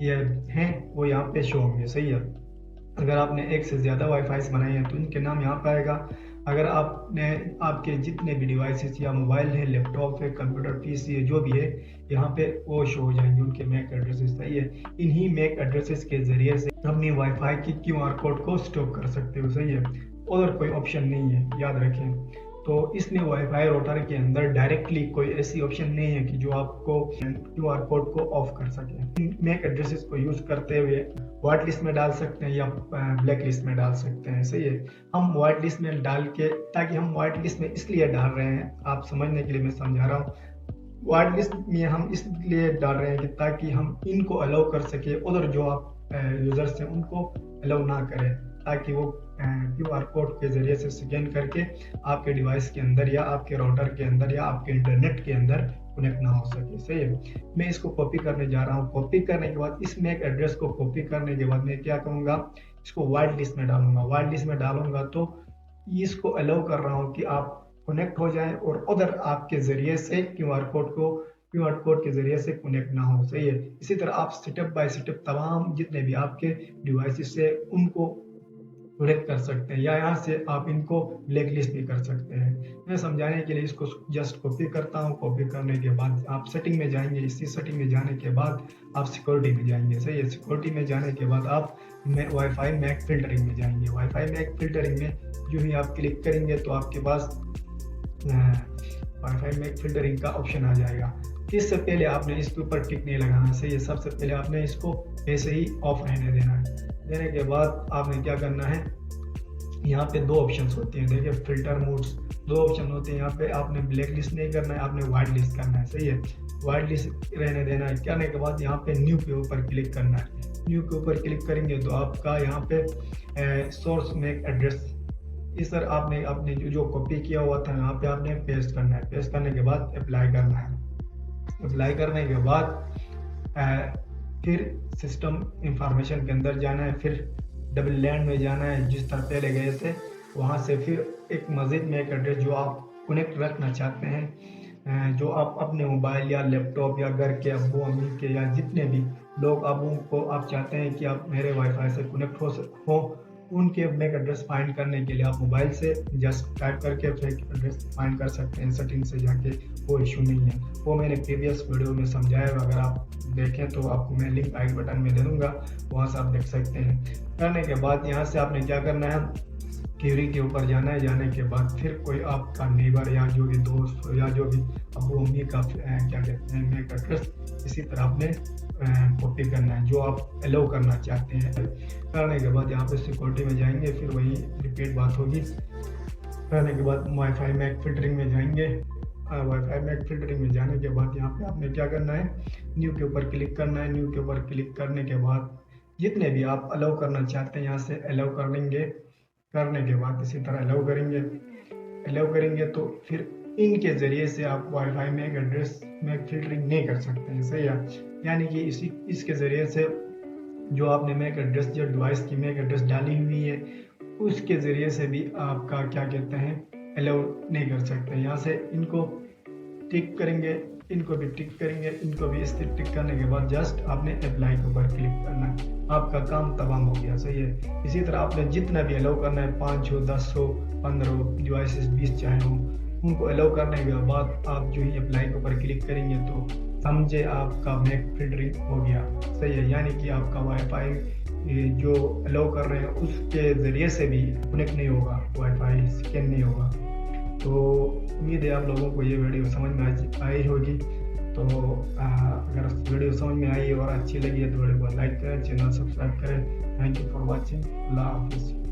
ये हैं वो यहाँ पे शो होंगे। सही है। अगर आपने एक से ज़्यादा वाईफाई बनाए हैं तो इनके नाम यहाँ पे आएगा। अगर आपने आपके जितने भी डिवाइसेस या मोबाइल है, लैपटॉप है, कंप्यूटर, पीसी है, जो भी है, यहाँ पे वो शो हो जाएंगे उनके मैक एड्रेसेस। सही है। इन्हीं मैक एड्रेसेस के जरिए से अपनी वाईफाई की क्यूआर कोड को स्टॉप कर सकते हो। सही है। और कोई ऑप्शन नहीं है, याद रखें। तो इसलिए वाईफाई राउटर के अंदर डायरेक्टली कोई ऐसी ऑप्शन नहीं है कि जो आपको क्यूआर कोड को ऑफ कर सके। इन मैक एड्रेसेस को यूज करते हुए व्हाइट लिस्ट में डाल सकते हैं या ब्लैक लिस्ट में डाल सकते हैं। सही है। हम व्हाइट लिस्ट में डाल के, ताकि हम व्हाइट लिस्ट में इसलिए डाल रहे हैं, आप समझने के लिए मैं समझा रहा हूँ। व्हाइट लिस्ट में हम इसलिए डाल रहे हैं कि ताकि हम इनको अलाउ कर सके, उधर जो आप यूजर्स हैं उनको अलाउ ना करें, ताकि वो क्यूआर कोड के जरिए से स्कैन करके आपके डिवाइस के अंदर या आपके राउटर के अंदर या आपके इंटरनेट के अंदर कनेक्ट ना हो सके। सही है। मैं इसको कॉपी करने जा रहा हूँ। कॉपी करने के बाद इस मैक एड्रेस को कॉपी करने के बाद मैं क्या करूँगा, इसको व्हाइट लिस्ट में डालूंगा। व्हाइट लिस्ट में डालूंगा तो इसको अलाउ कर रहा हूँ कि आप कनेक्ट हो जाएं और उधर आपके जरिए से क्यूआर कोड के जरिए से कनेक्ट ना हो। सही है। इसी तरह आप स्टेप बाय स्टेप तमाम जितने भी आपके डिवाइसेस से उनको कनेक्ट कर सकते हैं, या यहाँ से आप इनको ब्लैक लिस्ट भी कर सकते हैं। मैं समझाने के लिए इसको जस्ट कॉपी करता हूँ। कॉपी करने के बाद आप सेटिंग में जाएंगे। इसी सेटिंग में जाने के बाद आप सिक्योरिटी में जाएंगे। सही है। सिक्योरिटी में जाने के बाद आप वाईफाई मैक फिल्टरिंग में जाएंगे। वाईफाई मैक फिल्टरिंग में जो ही आप क्लिक करेंगे तो आपके पास वाईफाई मैक फिल्टरिंग का ऑप्शन आ जाएगा। इससे पहले आपने इसके ऊपर टिक नहीं लगाना। सही है। सबसे पहले आपने इसको ऐसे ही ऑफ रहने देना है। देने के बाद आपने क्या करना है, यहाँ पे दो ऑप्शंस होते हैं। देखिए फिल्टर मोड्स, दो ऑप्शन होते हैं यहाँ पे। आपने ब्लैक लिस्ट नहीं करना है, आपने व्हाइट लिस्ट करना है। सही है। व्हाइट लिस्ट रहने देना है। करने के बाद यहाँ पे न्यू के ऊपर क्लिक करना है। न्यू के ऊपर क्लिक करेंगे तो आपका यहाँ पे सोर्स मैक एड्रेस इस तरह आपने जो कॉपी किया हुआ था यहाँ पे आपने पेस्ट करना है। पेस्ट करने के बाद अप्लाई करना है। अप्लाई करने के बाद फिर सिस्टम इंफॉर्मेशन के अंदर जाना है, फिर डबल लैंड में जाना है जिस तरह पहले गए थे। वहाँ से फिर एक मज़ीद मैक एड्रेस जो आप कनेक्ट रखना चाहते हैं, जो आप अपने मोबाइल या लैपटॉप या घर के अब्बू अम्मी के या जितने भी लोग अब्बू को आप चाहते हैं कि आप मेरे वाईफाई से कनेक्ट हो, उनके मैक एड्रेस फाइंड करने के लिए आप मोबाइल से जस्ट टाइप करके मैक एड्रेस फाइंड कर सकते हैं। सेटिंग से जाके वो इशू नहीं है। वो मैंने प्रीवियस वीडियो में समझाया है। अगर आप देखें तो आपको मैं लिंक आई बटन में दे दूंगा, वहाँ से आप देख सकते हैं। करने के बाद यहाँ से आपने क्या करना है, क्वेरी के ऊपर जाना है। जाने के बाद फिर कोई आपका नेबर या जो भी दोस्त या जो भी अब्बू अम्मी का क्या कहते हैं मैक एड्रेस, इसी तरह आपने कॉपी करना है जो आप अलाउ करना चाहते हैं। करने के बाद यहाँ पे सिक्योरिटी में जाएंगे, फिर वही रिपीट बात होगी। करने के बाद वाईफाई मैक फिल्टरिंग में जाएंगे। वाईफाई मैक फिल्टरिंग में जाने के बाद यहाँ पे आपने क्या करना है, न्यू के ऊपर क्लिक करना है। न्यू के ऊपर क्लिक करने के बाद जितने भी आप अलाउ करना चाहते हैं यहाँ से अलाउ कर लेंगे। करने के बाद इसी तरह अलाउ करेंगे तो फिर इनके ज़रिए से आप WiFi MAC address MAC filtering नहीं कर सकते हैं। सही है। यानी कि इसके ज़रिए से जो आपने मैक एड्रेस या डिवाइस की मैक एड्रेस डाली हुई है उसके ज़रिए से भी आपका क्या कहते हैं अलाउ नहीं कर सकते। यहाँ से इनको टिक करेंगे, इनको भी टिक करेंगे, इनको भी इस टिक करने के बाद जस्ट आपने अप्लाई के ऊपर क्लिक करना है। आपका काम तमाम हो गया। सही है। इसी तरह आपने जितना भी अलाउ करना है, 5 हो, 10 हो, 15 डिवाइसेस 20 चाहे हो, उनको अलाउ करने के बाद आप जो ही अप्लाई के ऊपर क्लिक करेंगे तो समझे आपका मैक फिल्टरिंग हो गया। सही है। यानी कि आपका वाईफाई जो अलाउ कर रहे हैं उसके ज़रिए से भी कनेक्ट नहीं होगा, वाईफाई स्कैन नहीं होगा। तो उम्मीद है आप लोगों को ये वीडियो समझ में आई होगी। तो अगर वीडियो समझ में आई और अच्छी लगी है तो वीडियो को लाइक करें, चैनल सब्सक्राइब करें। Thank you for watching. अल्लाह हाफिज़।